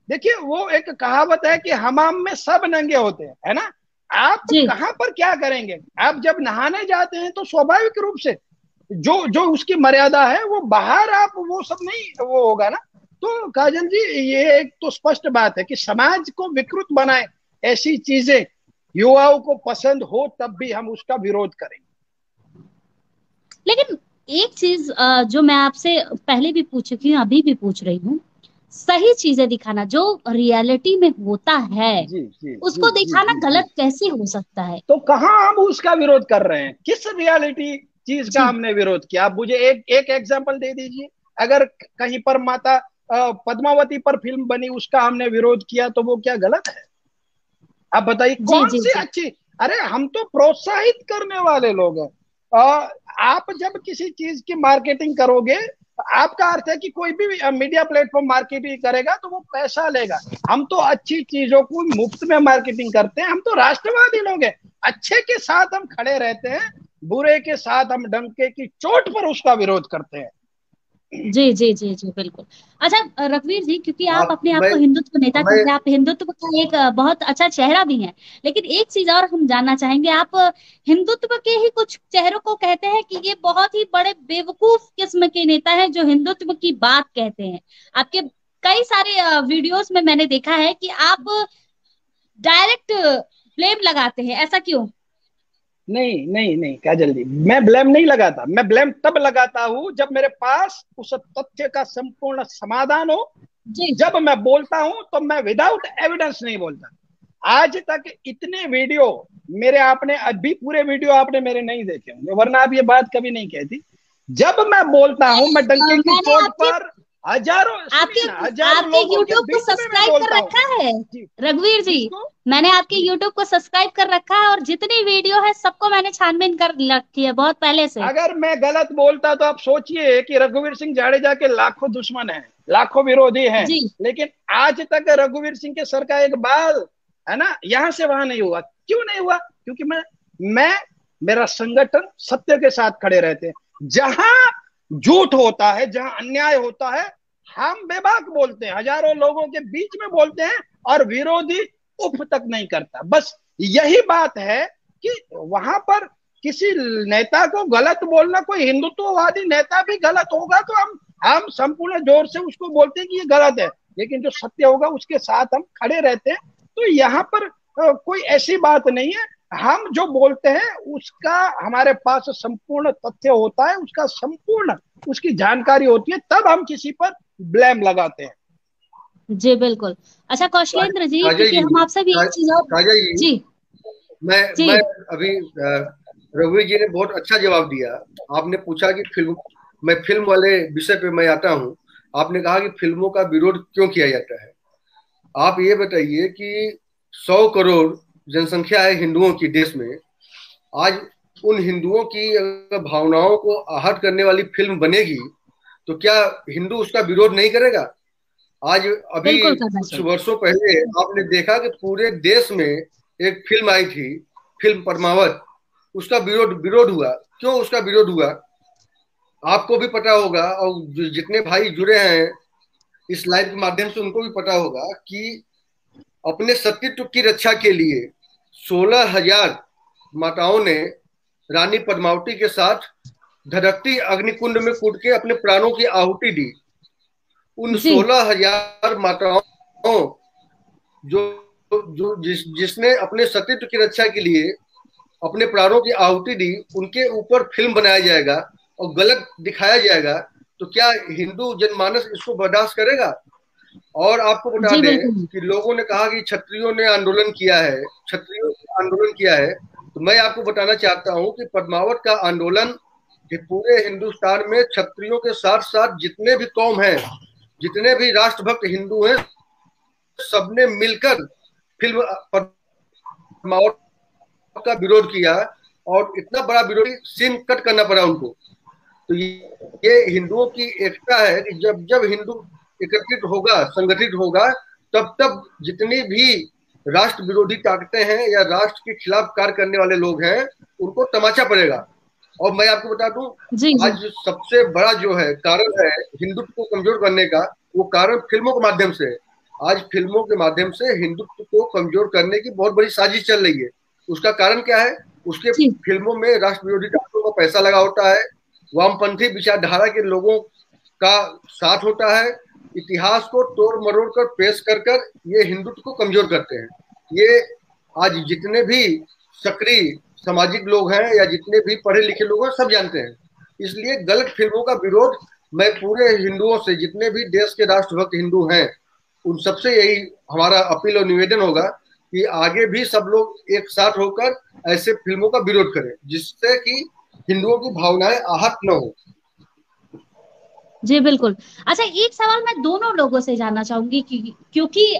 देखिए, वो एक कहावत है कि हमाम में सब नंगे होते हैं, है ना। आप जी कहां पर क्या करेंगे, आप जब नहाने जाते हैं तो स्वाभाविक रूप से जो जो उसकी मर्यादा है, वो बाहर आप वो सब नहीं वो होगा ना। तो काजल जी, ये एक तो स्पष्ट बात है कि समाज को विकृत बनाए ऐसी चीजें युवाओं को पसंद हो, तब भी हम उसका विरोध करेंगे। लेकिन एक चीज जो मैं आपसे पहले भी पूछ चुकी हूँ, अभी भी पूछ रही हूँ, सही चीजें दिखाना जो रियलिटी में होता है जी जी जी उसको जी दिखाना जी जी। गलत कैसे हो सकता है? तो कहाँ हम उसका विरोध कर रहे हैं, किस रियलिटी चीज का जी हमने विरोध किया? आप मुझे एक एक एग्जांपल दे दीजिए। अगर कहीं पर माता पद्मावती पर फिल्म बनी, उसका हमने विरोध किया, तो वो क्या गलत है? आप बताइए जी कौन जी सी जी अच्छी। अरे हम तो प्रोत्साहित करने वाले लोग हैं। आप जब किसी चीज की मार्केटिंग करोगे, आपका अर्थ है कि कोई भी मीडिया प्लेटफॉर्म मार्केटिंग करेगा तो वो पैसा लेगा। हम तो अच्छी चीजों को मुफ्त में मार्केटिंग करते हैं। हम तो राष्ट्रवादी लोग हैं। अच्छे के साथ हम खड़े रहते हैं, बुरे के साथ हम डंके की चोट पर उसका विरोध करते हैं। जी जी जी जी बिल्कुल। अच्छा रघुवीर जी, क्योंकि आप आप अपने आप मैं को हिंदुत्व नेता मैं कहते हैं, आप हिंदुत्व का एक बहुत अच्छा चेहरा भी हैं, लेकिन एक चीज और हम जानना चाहेंगे, आप हिंदुत्व के ही कुछ चेहरों को कहते हैं कि ये बहुत ही बड़े बेवकूफ किस्म के नेता हैं जो हिंदुत्व की बात कहते हैं। आपके कई सारे वीडियोस में मैंने देखा है कि आप डायरेक्ट ब्लेम लगाते हैं, ऐसा क्यों? नहीं नहीं नहीं काजल जी, मैं ब्लेम नहीं लगाता। मैं ब्लेम तब लगाता हूं जब मेरे पास उस तथ्य का संपूर्ण समाधान हो। जी जब मैं बोलता हूं तो मैं विदाउट एविडेंस नहीं बोलता। आज तक इतने वीडियो मेरे, आपने अभी पूरे वीडियो आपने मेरे नहीं देखे होंगे, वरना आप ये बात कभी नहीं कहती। जब मैं बोलता हूं, मैं डंके की मैंने चोट आपके पर हजारों, आपके सुनिए ना, हजारों आपके लोगों के YouTube को बीच में मैं सब्सक्राइब कर बोलता हूं। रखा है जी। रघुवीर जी। किसको? मैंने आपके जी। YouTube को सब्सक्राइब कर रखा है और जितनी वीडियो है सबको मैंने छानबीन कर रखी है बहुत पहले से। अगर मैं गलत बोलता तो आप सोचिए कि रघुवीर सिंह जाडेजा के लाखों दुश्मन हैं, लाखों विरोधी हैं, जी लेकिन आज तक रघुवीर सिंह के सर का एक बाल, है ना, यहां से वहां नहीं हुआ। क्यों नहीं हुआ? क्योंकि मैं मेरा संगठन सत्य के साथ खड़े रहते हैं। जहां झूठ होता है, जहां अन्याय होता है, हम बेबाक बोलते हैं, हजारों लोगों के बीच में बोलते हैं, और विरोधी उफ तक नहीं करता। बस यही बात है कि वहां पर किसी नेता को गलत बोलना, कोई हिंदुत्ववादी नेता भी गलत होगा तो हम संपूर्ण जोर से उसको बोलते हैं कि ये गलत है, लेकिन जो सत्य होगा उसके साथ हम खड़े रहते हैं। तो यहाँ पर कोई ऐसी बात नहीं है। हम जो बोलते हैं उसका हमारे पास संपूर्ण तथ्य होता है, उसका संपूर्ण उसकी जानकारी होती है, तब हम किसी पर ब्लेम लगाते हैं। जी बिल्कुल। अच्छा कौशलेंद्र जी, काजल क्योंकि जी, हम आपसे भी एक चीज और। काजल जी, जी मैं जी अभी रघुवीर जी ने बहुत अच्छा जवाब दिया। आपने पूछा कि मैं फिल्म वाले विषय पे मैं आता हूँ। आपने कहा कि फिल्मों का विरोध क्यों किया जाता है। आप ये बताइए कि 100 करोड़ जनसंख्या है हिंदुओं की देश में। आज उन हिंदुओं की अगर भावनाओं को आहत करने वाली फिल्म बनेगी तो क्या हिंदू उसका विरोध नहीं करेगा? आज अभी बिल्कुल करना कुछ चाहिए। वर्षों पहले आपने देखा कि पूरे देश में एक फिल्म आई थी, फिल्म पद्मावत। उसका विरोध विरोध हुआ। क्यों उसका विरोध हुआ? आपको भी पता होगा, और जितने भाई जुड़े हैं इस लाइव के माध्यम से उनको भी पता होगा कि अपने सतीत्व की रक्षा के लिए 16,000 माताओं ने रानी पद्मावती के साथ धधकती अग्निकुंड में कूद के अपने प्राणों की आहुति दी। उन जी 16,000 माताओं जो जिसने अपने सतीत्व की रक्षा के लिए अपने प्राणों की आहुति दी, उनके ऊपर फिल्म बनाया जाएगा और गलत दिखाया जाएगा, तो क्या हिंदू जनमानस इसको बर्दाश्त करेगा? और आपको बता जी दें बिल्कुल। कि लोगों ने कहा कि क्षत्रियों ने आंदोलन किया है, क्षत्रियों ने आंदोलन किया है। तो मैं आपको बताना चाहता हूं कि पद्मावत का आंदोलन कि पूरे हिंदुस्तान में क्षत्रियों के साथ साथ जितने भी कौम हैं, जितने भी राष्ट्रभक्त हिंदू हैं, सबने मिलकर फिल्म पद्मावत का विरोध किया। और इतना बड़ा विरोधी सीन कट करना पड़ा उनको। तो ये हिंदुओं की एकता है कि जब जब हिंदू एकत्रित होगा, संगठित होगा, तब तब जितनी भी राष्ट्र विरोधी ताकतें हैं या राष्ट्र के खिलाफ कार्य करने वाले लोग हैं, उनको तमाचा पड़ेगा। और मैं आपको बता दूं, जी जी आज सबसे बड़ा जो है कारण है हिंदुत्व को कमजोर करने का, वो कारण फिल्मों के माध्यम से है। आज फिल्मों के माध्यम से हिंदुत्व को कमजोर करने की बहुत बड़ी साजिश चल रही है। उसका कारण क्या है? उसके जी फिल्मों में राष्ट्र विरोधी ताकतों का पैसा लगा होता है, वामपंथी विचारधारा के लोगों का साथ होता है, इतिहास को तोड़ मरोड़ कर पेश कर कर ये हिंदुत्व को कमजोर करते हैं। ये आज जितने भी सक्रिय सामाजिक लोग हैं या जितने भी पढ़े लिखे लोग हैं, सब जानते हैं। इसलिए गलत फिल्मों का विरोध मैं पूरे हिंदुओं से, जितने भी देश के राष्ट्रभक्त हिंदू हैं, उन सबसे यही हमारा अपील और निवेदन होगा कि आगे भी सब लोग एक साथ होकर ऐसे फिल्मों का विरोध करें, जिससे कि हिंदुओं की भावनाएं आहत न हो। जी बिल्कुल। अच्छा, एक सवाल मैं दोनों लोगों से जानना चाहूंगी कि क्योंकि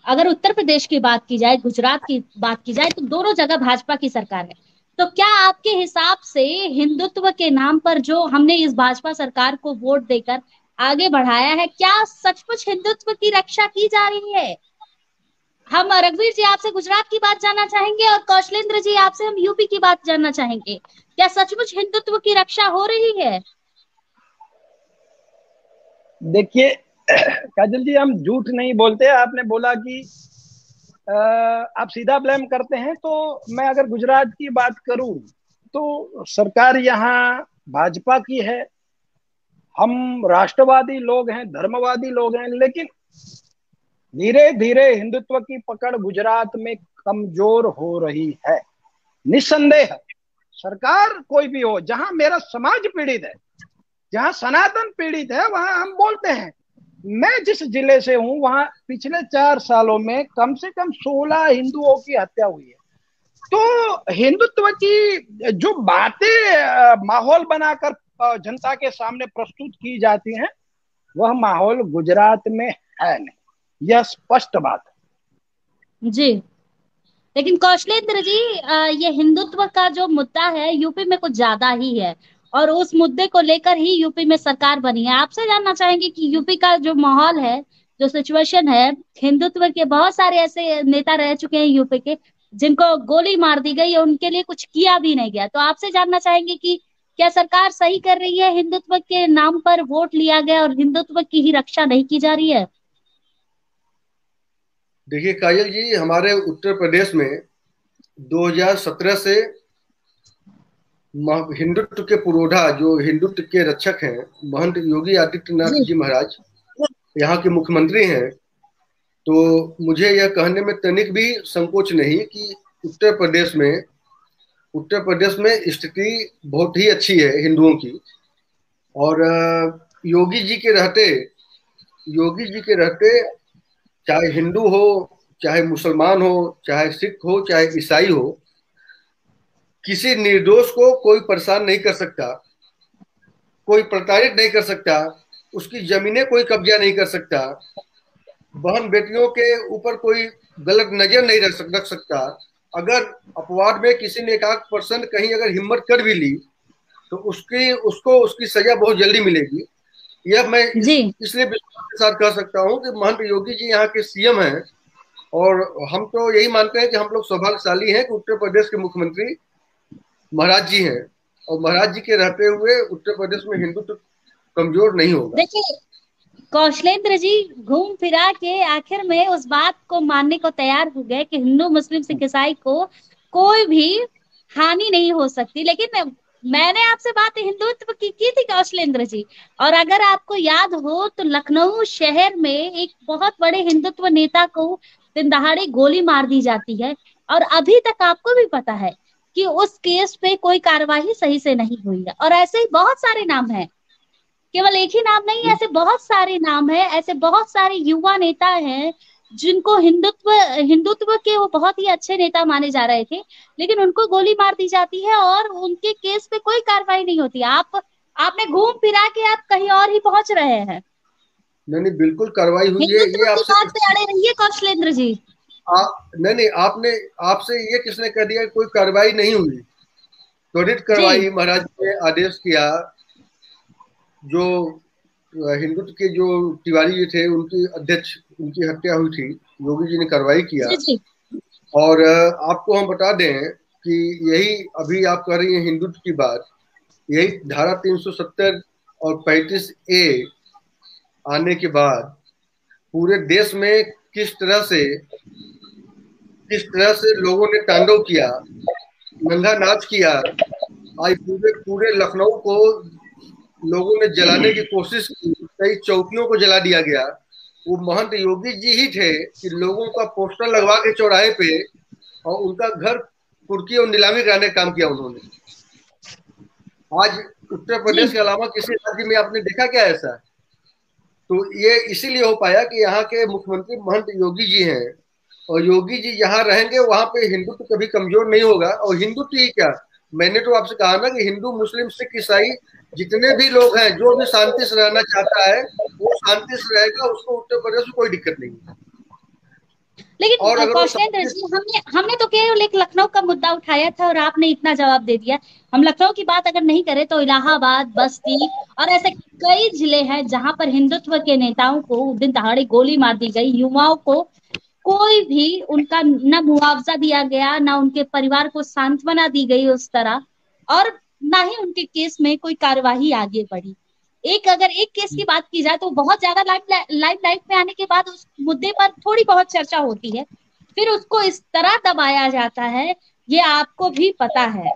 अगर उत्तर प्रदेश की बात की जाए, गुजरात की बात की जाए, तो दोनों जगह भाजपा की सरकार है। तो क्या आपके हिसाब से हिंदुत्व के नाम पर जो हमने इस भाजपा सरकार को वोट देकर आगे बढ़ाया है, क्या सचमुच हिंदुत्व की रक्षा की जा रही है? हम रघुवीर जी आपसे गुजरात की बात जानना चाहेंगे और कौशलेंद्र जी आपसे हम यूपी की बात जानना चाहेंगे। क्या सचमुच हिंदुत्व की रक्षा हो रही है? देखिए काजल जी, हम झूठ नहीं बोलते। आपने बोला कि आप सीधा ब्लेम करते हैं, तो मैं अगर गुजरात की बात करूं तो सरकार यहाँ भाजपा की है। हम राष्ट्रवादी लोग हैं, धर्मवादी लोग हैं, लेकिन धीरे धीरे हिंदुत्व की पकड़ गुजरात में कमजोर हो रही है। निस्संदेह सरकार कोई भी हो, जहां मेरा समाज पीड़ित है, जहां सनातन पीड़ित है, वहां हम बोलते हैं। मैं जिस जिले से हूं वहां पिछले 4 सालों में कम से कम 16 हिंदुओं की हत्या हुई है। तो हिंदुत्व की जो बातें माहौल बनाकर जनता के सामने प्रस्तुत की जाती हैं, वह माहौल गुजरात में है नहीं। यह स्पष्ट बात है। जी, लेकिन कौशलेंद्र जी, ये हिंदुत्व का जो मुद्दा है यूपी में कुछ ज्यादा ही है, और उस मुद्दे को लेकर ही यूपी में सरकार बनी है। आपसे जानना चाहेंगे कि यूपी का जो माहौल है, जो सिचुएशन है, हिंदुत्व के बहुत सारे ऐसे नेता रह चुके हैं यूपी के जिनको गोली मार दी गई और उनके लिए कुछ किया भी नहीं गया। तो आपसे जानना चाहेंगे कि क्या सरकार सही कर रही है? हिंदुत्व के नाम पर वोट लिया गया और हिंदुत्व की ही रक्षा नहीं की जा रही है? देखिए काजल जी, हमारे उत्तर प्रदेश में 2017 से हिंदुत्व के पुरोधा, जो हिंदुत्व के रक्षक हैं, महंत योगी आदित्यनाथ जी जी महाराज यहाँ के मुख्यमंत्री हैं। तो मुझे यह कहने में तनिक भी संकोच नहीं कि उत्तर प्रदेश में स्थिति बहुत ही अच्छी है हिंदुओं की। और योगी जी के रहते चाहे हिंदू हो, चाहे मुसलमान हो, चाहे सिख हो, चाहे ईसाई हो, किसी निर्दोष को कोई परेशान नहीं कर सकता, कोई प्रताड़ित नहीं कर सकता, उसकी जमीनें कोई कब्जा नहीं कर सकता, बहन बेटियों के ऊपर कोई गलत नजर नहीं रख सकता। अगर अपवाद में किसी ने 1% कहीं अगर हिम्मत कर भी ली तो उसको उसकी सजा बहुत जल्दी मिलेगी। यह मैं जी इसलिए विश्वास के साथ कह सकता हूं कि महंत योगी जी यहाँ के सीएम हैं। और हम तो यही मानते हैं कि हम लोग सौभाग्यशाली हैं कि उत्तर प्रदेश के मुख्यमंत्री महाराज जी हैं, और महाराज जी के रहते हुए उत्तर प्रदेश में हिंदुत्व कमजोर नहीं होगा। देखिए कौशलेंद्र जी, घूम फिरा के आखिर में उस बात को मानने को तैयार हो गए कि हिंदू मुस्लिम सिख ईसाई को कोई भी हानि नहीं हो सकती। लेकिन मैंने आपसे बात हिंदुत्व की थी कौशलेंद्र जी। और अगर आपको याद हो तो लखनऊ शहर में एक बहुत बड़े हिंदुत्व नेता को दिन दहाड़े गोली मार दी जाती है, और अभी तक आपको भी पता है कि उस केस पे कोई कार्यवाही सही से नहीं हुई है। और ऐसे ही बहुत सारे नाम हैं, केवल एक ही नाम नहीं, ऐसे बहुत सारे नाम हैं, ऐसे बहुत सारे युवा नेता हैं जिनको हिंदुत्व हिंदुत्व के वो बहुत ही अच्छे नेता माने जा रहे थे, लेकिन उनको गोली मार दी जाती है और उनके केस पे कोई कार्रवाई नहीं होती। आपने घूम फिरा के आप कहीं और ही पहुंच रहे हैं। नहीं नहीं, बिल्कुल कार्रवाई हुई है। हिंदुत्व ये की आपसे बात पे अड़े रहिए कौशलेंद्र जी। नहीं नहीं, आपसे ये किसने कह दिया कोई कार्रवाई नहीं हुई? त्वरित जी कार्रवाई महाराज ने आदेश किया। जो हिंदुत्व के जो तिवारी जी थे, उनकी अध्यक्ष उनकी हत्या हुई थी, योगी जी ने कार्रवाई किया। जी जी और आपको हम बता दें कि यही अभी आप कह रही हैं हिंदुत्व की बात, यही धारा 370 और 35A आने के बाद पूरे देश में किस तरह से लोगों ने तांडव किया, नंगा नाच किया। आज पूरे पूरे लखनऊ को लोगों ने जलाने की कोशिश की, कई चौकियों को जला दिया गया। वो महंत योगी जी ही थे कि लोगों का पोस्टर लगवा के चौराहे पे और उनका घर कुर्की और नीलामी कराने का काम किया उन्होंने। आज उत्तर जी प्रदेश के अलावा किसी राज्य में आपने देखा क्या ऐसा? तो ये इसीलिए हो पाया कि यहाँ के मुख्यमंत्री महंत योगी जी हैं, और योगी जी जहाँ रहेंगे वहां पे हिंदुत्व कभी कमजोर नहीं होगा। और हिंदुत्व ही क्या, मैंने तो आपसे कहा ना कि हिंदू मुस्लिम सिख ईसाई जितने भी लोग हैं, जो भी शांति से रहना चाहता है वो शांति से रहेगा, उसको उत्तर प्रदेश में कोई दिक्कत नहीं है। और लेकिन अगर वो कौशलेंद्र जी, हमने हमने तो केवल एक लखनऊ का मुद्दा उठाया था और आपने इतना जवाब दे दिया। हम लखनऊ की बात अगर नहीं करें तो इलाहाबाद, बस्ती और ऐसे कई जिले हैं जहां पर हिंदुत्व के नेताओं को दिन दहाड़े गोली मार दी गई, युवाओं को कोई भी उनका न मुआवजा दिया गया, ना उनके परिवार को सांत्वना दी गई उस तरह, और ना ही उनके केस में कोई कार्यवाही आगे बढ़ी। अगर एक केस की बात की जाए तो बहुत ज्यादा लाइफ में आने के बाद उस मुद्दे पर थोड़ी बहुत चर्चा होती है, फिर उसको इस तरह दबाया जाता है, ये आपको भी पता है।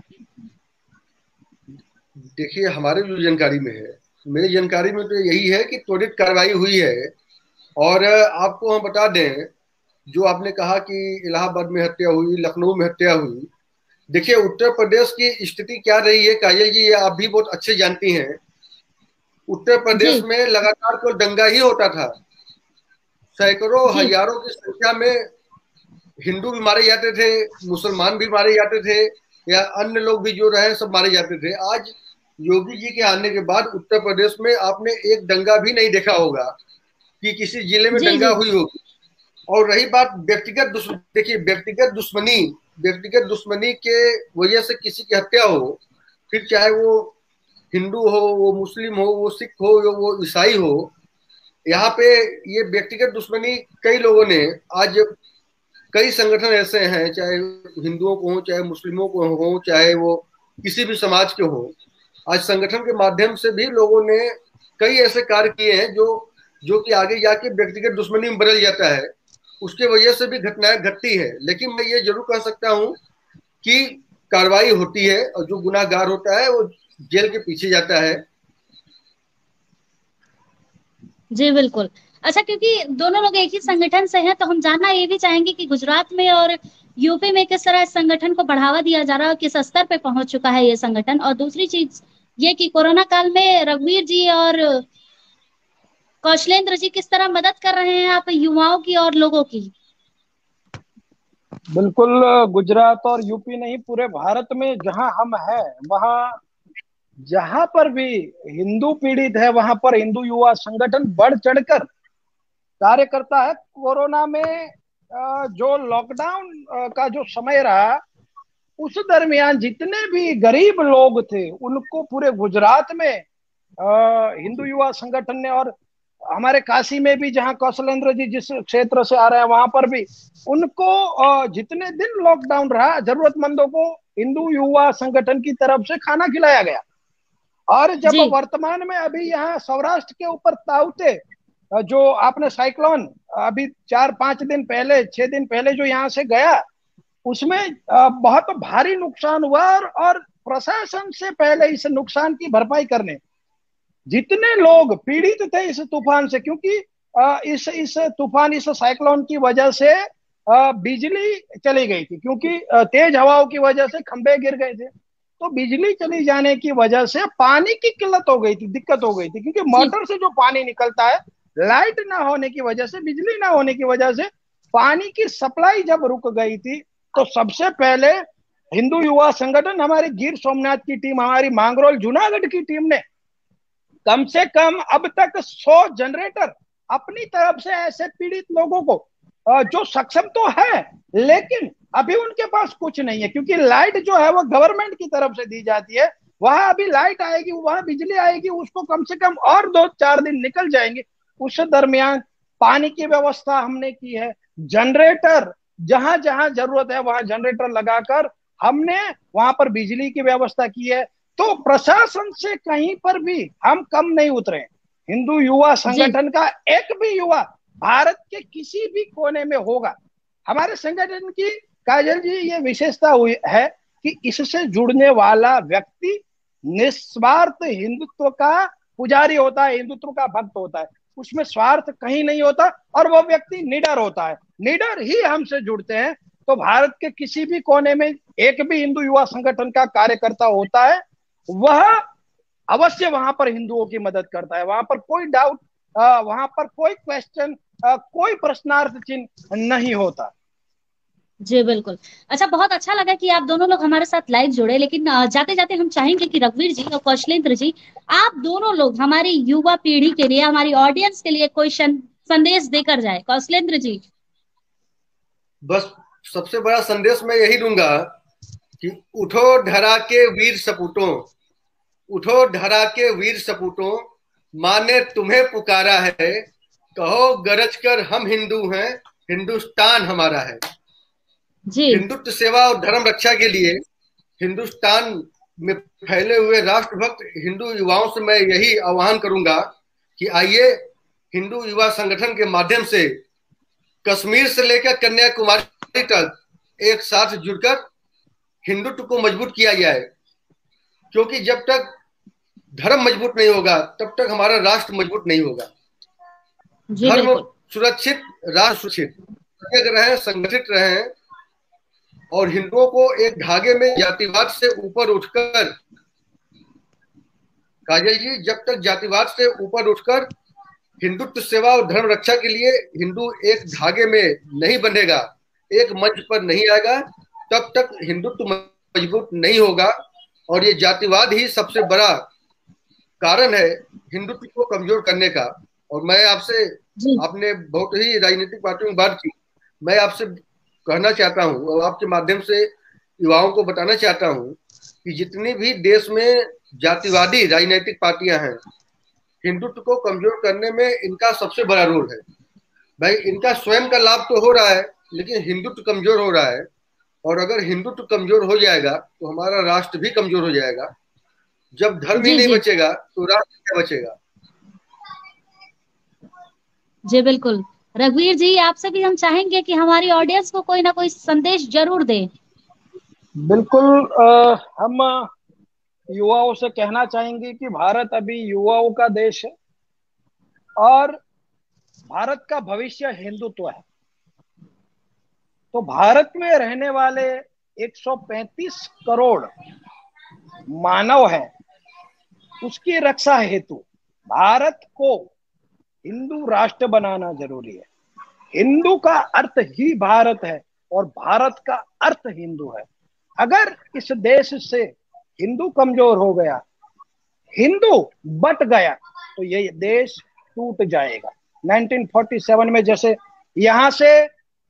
देखिए, हमारे जो जानकारी में है, मेरी जानकारी में तो यही है कि त्वरित कार्रवाई हुई है। और आपको हम बता दें, जो आपने कहा कि इलाहाबाद में हत्या हुई, लखनऊ में हत्या हुई, देखिए उत्तर प्रदेश की स्थिति क्या रही है काजल जी, ये आप भी बहुत अच्छे जानती हैं। उत्तर प्रदेश में लगातार कोई दंगा ही होता था, सैकड़ों हजारों की संख्या में हिंदू भी मारे जाते थे, मुसलमान भी मारे जाते थे, या अन्य लोग भी जो रहे सब मारे जाते थे। आज योगी जी के आने के बाद उत्तर प्रदेश में आपने एक दंगा भी नहीं देखा होगा कि किसी जिले में दंगा हुई होगी। और रही बात व्यक्तिगत दुश्मनी, देखिए व्यक्तिगत दुश्मनी के वजह से किसी की हत्या हो, फिर चाहे वो हिंदू हो, वो मुस्लिम हो, वो सिख हो, वो ईसाई हो, यहाँ पे ये व्यक्तिगत दुश्मनी कई लोगों ने, आज कई संगठन ऐसे हैं, चाहे हिंदुओं को हो, चाहे मुस्लिमों को हो, चाहे वो किसी भी समाज के हो, आज संगठन के माध्यम से भी लोगों ने कई ऐसे कार्य किए हैं जो कि आगे जाके व्यक्तिगत दुश्मनी में बदल जाता है। उसके वजह से भी घटनाएं घटती है। लेकिन मैं ये जरूर कह सकता हूं कि कार्रवाई होती है और जो गुनाहगार होता है वो जेल के पीछे जाता है। जी बिल्कुल। अच्छा, क्योंकि दोनों लोग एक ही संगठन से हैं तो हम जानना ये भी चाहेंगे कि गुजरात में और यूपी में किस तरह इस संगठन को बढ़ावा दिया जा रहा है और किस स्तर पे पहुंच चुका है ये संगठन। और दूसरी चीज ये कि कोरोना काल में रघुवीर जी और कौशलेंद्र जी किस तरह मदद कर रहे हैं आप युवाओं की और लोगों की। बिल्कुल, गुजरात और यूपी नहीं, पूरे भारत में जहां हम हैं, वहां जहां पर भी हिंदू पीड़ित है वहां पर हिंदू युवा संगठन बढ़ चढ़कर कार्य करता है। कोरोना में जो लॉकडाउन का जो समय रहा, उस दरमियान जितने भी गरीब लोग थे उनको पूरे गुजरात में हिंदू युवा संगठन ने, और हमारे काशी में भी जहां कौशलेंद्र जी जिस क्षेत्र से आ रहे हैं वहां पर भी उनको जितने दिन लॉकडाउन रहा, जरूरतमंदों को हिंदू युवा संगठन की तरफ से खाना खिलाया गया। और जब वर्तमान में अभी यहाँ सौराष्ट्र के ऊपर ताउते, जो आपने साइक्लोन अभी 4-5 दिन पहले, 6 दिन पहले जो यहाँ से गया, उसमें बहुत भारी नुकसान हुआ। और प्रशासन से पहले इस नुकसान की भरपाई करने जितने लोग पीड़ित थे इस तूफान से, क्योंकि इस तूफान, इस साइक्लोन की वजह से बिजली चली गई थी, क्योंकि तेज हवाओं की वजह से खंभे गिर गए थे, तो बिजली चली जाने की वजह से पानी की किल्लत हो गई थी, दिक्कत हो गई थी, क्योंकि मोटर से जो पानी निकलता है, लाइट ना होने की वजह से, बिजली ना होने की वजह से पानी की सप्लाई जब रुक गई थी, तो सबसे पहले हिंदू युवा संगठन, हमारी गिर सोमनाथ की टीम, हमारी मांगरोल जूनागढ़ की टीम ने कम से कम अब तक 100 जनरेटर अपनी तरफ से ऐसे पीड़ित लोगों को, जो सक्षम तो है लेकिन अभी उनके पास कुछ नहीं है, क्योंकि लाइट जो है वो गवर्नमेंट की तरफ से दी जाती है, वहां अभी लाइट आएगी, वहां बिजली आएगी, उसको कम से कम और 2-4 दिन निकल जाएंगे। उस दरमियान पानी की व्यवस्था हमने की है, जनरेटर जहां जहां जरूरत है वहां जनरेटर लगाकर हमने वहां पर बिजली की व्यवस्था की है। तो प्रशासन से कहीं पर भी हम कम नहीं उतरे। हिंदू युवा संगठन का एक भी युवा भारत के किसी भी कोने में होगा, हमारे संगठन की काजल जी ये विशेषता हुई है कि इससे जुड़ने वाला व्यक्ति निस्वार्थ हिंदुत्व का पुजारी होता है, हिंदुत्व का भक्त होता है, उसमें स्वार्थ कहीं नहीं होता, और वो व्यक्ति निडर होता है, निडर ही हमसे जुड़ते हैं। तो भारत के किसी भी कोने में एक भी हिंदू युवा संगठन का कार्यकर्ता होता है, वह अवश्य वहां पर हिंदुओं की मदद करता है, वहां पर कोई डाउट, वहां पर कोई क्वेश्चन, कोई प्रश्नार्थ चिन्ह नहीं होता। जी बिल्कुल। अच्छा, बहुत अच्छा लगा कि आप दोनों लोग हमारे साथ लाइव जुड़े, लेकिन जाते जाते हम चाहेंगे कि रघुवीर जी और कौशलेंद्र जी, आप दोनों लोग हमारी युवा पीढ़ी के लिए, हमारी ऑडियंस के लिए कोई संदेश देकर जाए। कौशलेंद्र जी। बस सबसे बड़ा संदेश मैं यही दूंगा कि उठो धरा के वीर सपूतों, उठो धरा के वीर सपूतों, माँ ने तुम्हें पुकारा है, कहो गरज कर हम हिंदू हैं, हिंदुस्तान हमारा है। जी हिंदुत्व सेवा और धर्म रक्षा के लिए हिंदुस्तान में फैले हुए राष्ट्रभक्त हिंदू युवाओं से मैं यही आह्वान करूंगा कि आइए हिंदू युवा संगठन के माध्यम से कश्मीर से लेकर कन्याकुमारी तक एक साथ जुड़कर हिंदुत्व को मजबूत किया जाए, क्योंकि जब तक धर्म मजबूत नहीं होगा तब तक हमारा राष्ट्र मजबूत नहीं होगा। जी धर्म बिल्कुल। सुरक्षित, राष्ट्र सुरक्षित, रहे, संगठित रहे और हिंदुओं को एक धागे में जातिवाद से ऊपर उठकर, काजल जी, जब तक जातिवाद से ऊपर उठकर हिंदुत्व सेवा और धर्म रक्षा के लिए हिंदू एक धागे में नहीं बनेगा, एक मंच पर नहीं आएगा, तब तक हिंदुत्व मजबूत नहीं होगा। और ये जातिवाद ही सबसे बड़ा कारण है हिंदुत्व को कमजोर करने का। और मैं आपसे, आपने बहुत ही राजनीतिक पार्टियों में बात की, मैं आपसे कहना चाहता हूं और आपके माध्यम से युवाओं को बताना चाहता हूं कि जितनी भी देश में जातिवादी राजनीतिक पार्टियां हैं, हिंदुत्व को कमजोर करने में इनका सबसे बड़ा रोल है। भाई, इनका स्वयं का लाभ तो हो रहा है, लेकिन हिंदुत्व कमजोर हो रहा है। और अगर हिंदुत्व कमजोर हो जाएगा तो हमारा राष्ट्र भी कमजोर हो जाएगा। जब धर्म ही नहीं बचेगा तो राष्ट्र क्या बचेगा। जी बिल्कुल। रघुवीर जी, आपसे भी हम चाहेंगे कि हमारी ऑडियंस को कोई ना कोई संदेश जरूर दें। बिल्कुल। हम युवाओं से कहना चाहेंगे कि भारत अभी युवाओं का देश है और भारत का भविष्य हिंदुत्व है। तो भारत में रहने वाले 135 करोड़ मानव हैं, उसकी रक्षा हेतु भारत को हिंदू राष्ट्र बनाना जरूरी है। हिंदू का अर्थ ही भारत है और भारत का अर्थ हिंदू है। अगर इस देश से हिंदू कमजोर हो गया, हिंदू बट गया, तो ये देश टूट जाएगा। 1947 में जैसे यहां से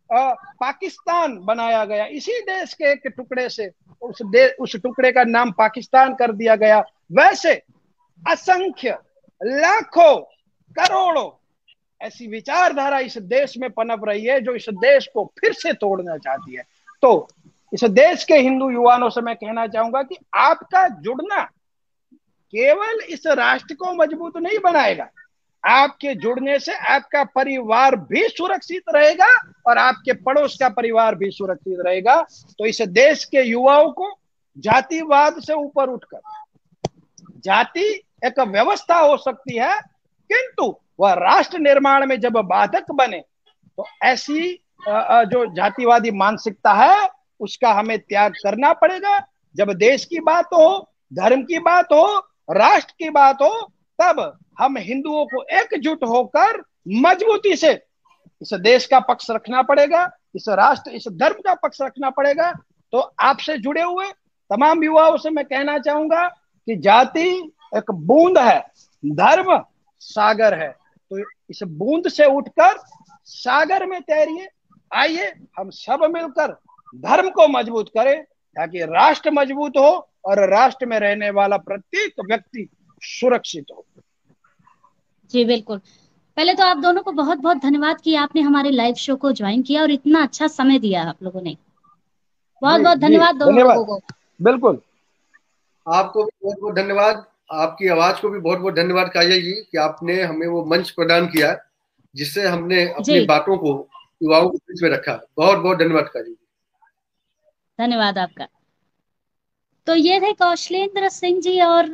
पाकिस्तान बनाया गया, इसी देश के एक टुकड़े से उस टुकड़े का नाम पाकिस्तान कर दिया गया, वैसे असंख्य लाखों करोड़ों ऐसी विचारधारा इस देश में पनप रही है जो इस देश को फिर से तोड़ना चाहती है। तो इस देश के हिंदू युवाओं से मैं कहना चाहूंगा कि आपका जुड़ना केवल इस राष्ट्र को मजबूत नहीं बनाएगा, आपके जुड़ने से आपका परिवार भी सुरक्षित रहेगा और आपके पड़ोस का परिवार भी सुरक्षित रहेगा। तो इस देश के युवाओं को जातिवाद से ऊपर उठकर, जाति एक व्यवस्था हो सकती है किंतु वह राष्ट्र निर्माण में जब बाधक बने तो ऐसी जो जातिवादी मानसिकता है उसका हमें त्याग करना पड़ेगा। जब देश की बात हो, धर्म की बात हो, राष्ट्र की बात हो, तब हम हिंदुओं को एकजुट होकर मजबूती से इस देश का पक्ष रखना पड़ेगा, इस राष्ट्र, इस धर्म का पक्ष रखना पड़ेगा। तो आपसे जुड़े हुए तमाम युवाओं से मैं कहना चाहूंगा कि जाति एक बूंद है, धर्म सागर है। तो इस बूंद से उठकर सागर में तैरिए। आइए हम सब मिलकर धर्म को मजबूत करें ताकि राष्ट्र मजबूत हो और राष्ट्र में रहने वाला प्रत्येक व्यक्ति सुरक्षित हो। जी बिल्कुल। पहले तो आप दोनों को बहुत बहुत धन्यवाद कि आपने हमारे लाइव शो को ज्वाइन किया और इतना अच्छा समय दिया आप लोगों ने। बहुत बहुत धन्यवाद दोनों लोगों को। बिल्कुल, आपको भी बहुत बहुत धन्यवाद, आपकी आवाज को भी बहुत बहुत धन्यवाद काजल जी कि आपने हमें वो मंच प्रदान किया जिससे हमने अपनी बातों को युवाओं के बीच में रखा। बहुत बहुत धन्यवाद काजल जी। धन्यवाद आपका। तो ये थे कौशलेंद्र सिंह जी और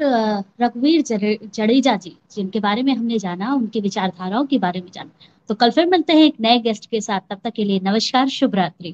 रघुवीर जडेजा जी, जिनके बारे में हमने जाना, उनकी विचारधाराओं के बारे में जाना। तो कल फिर मिलते हैं एक नए गेस्ट के साथ। तब तक के लिए नमस्कार, शुभ रात्रि।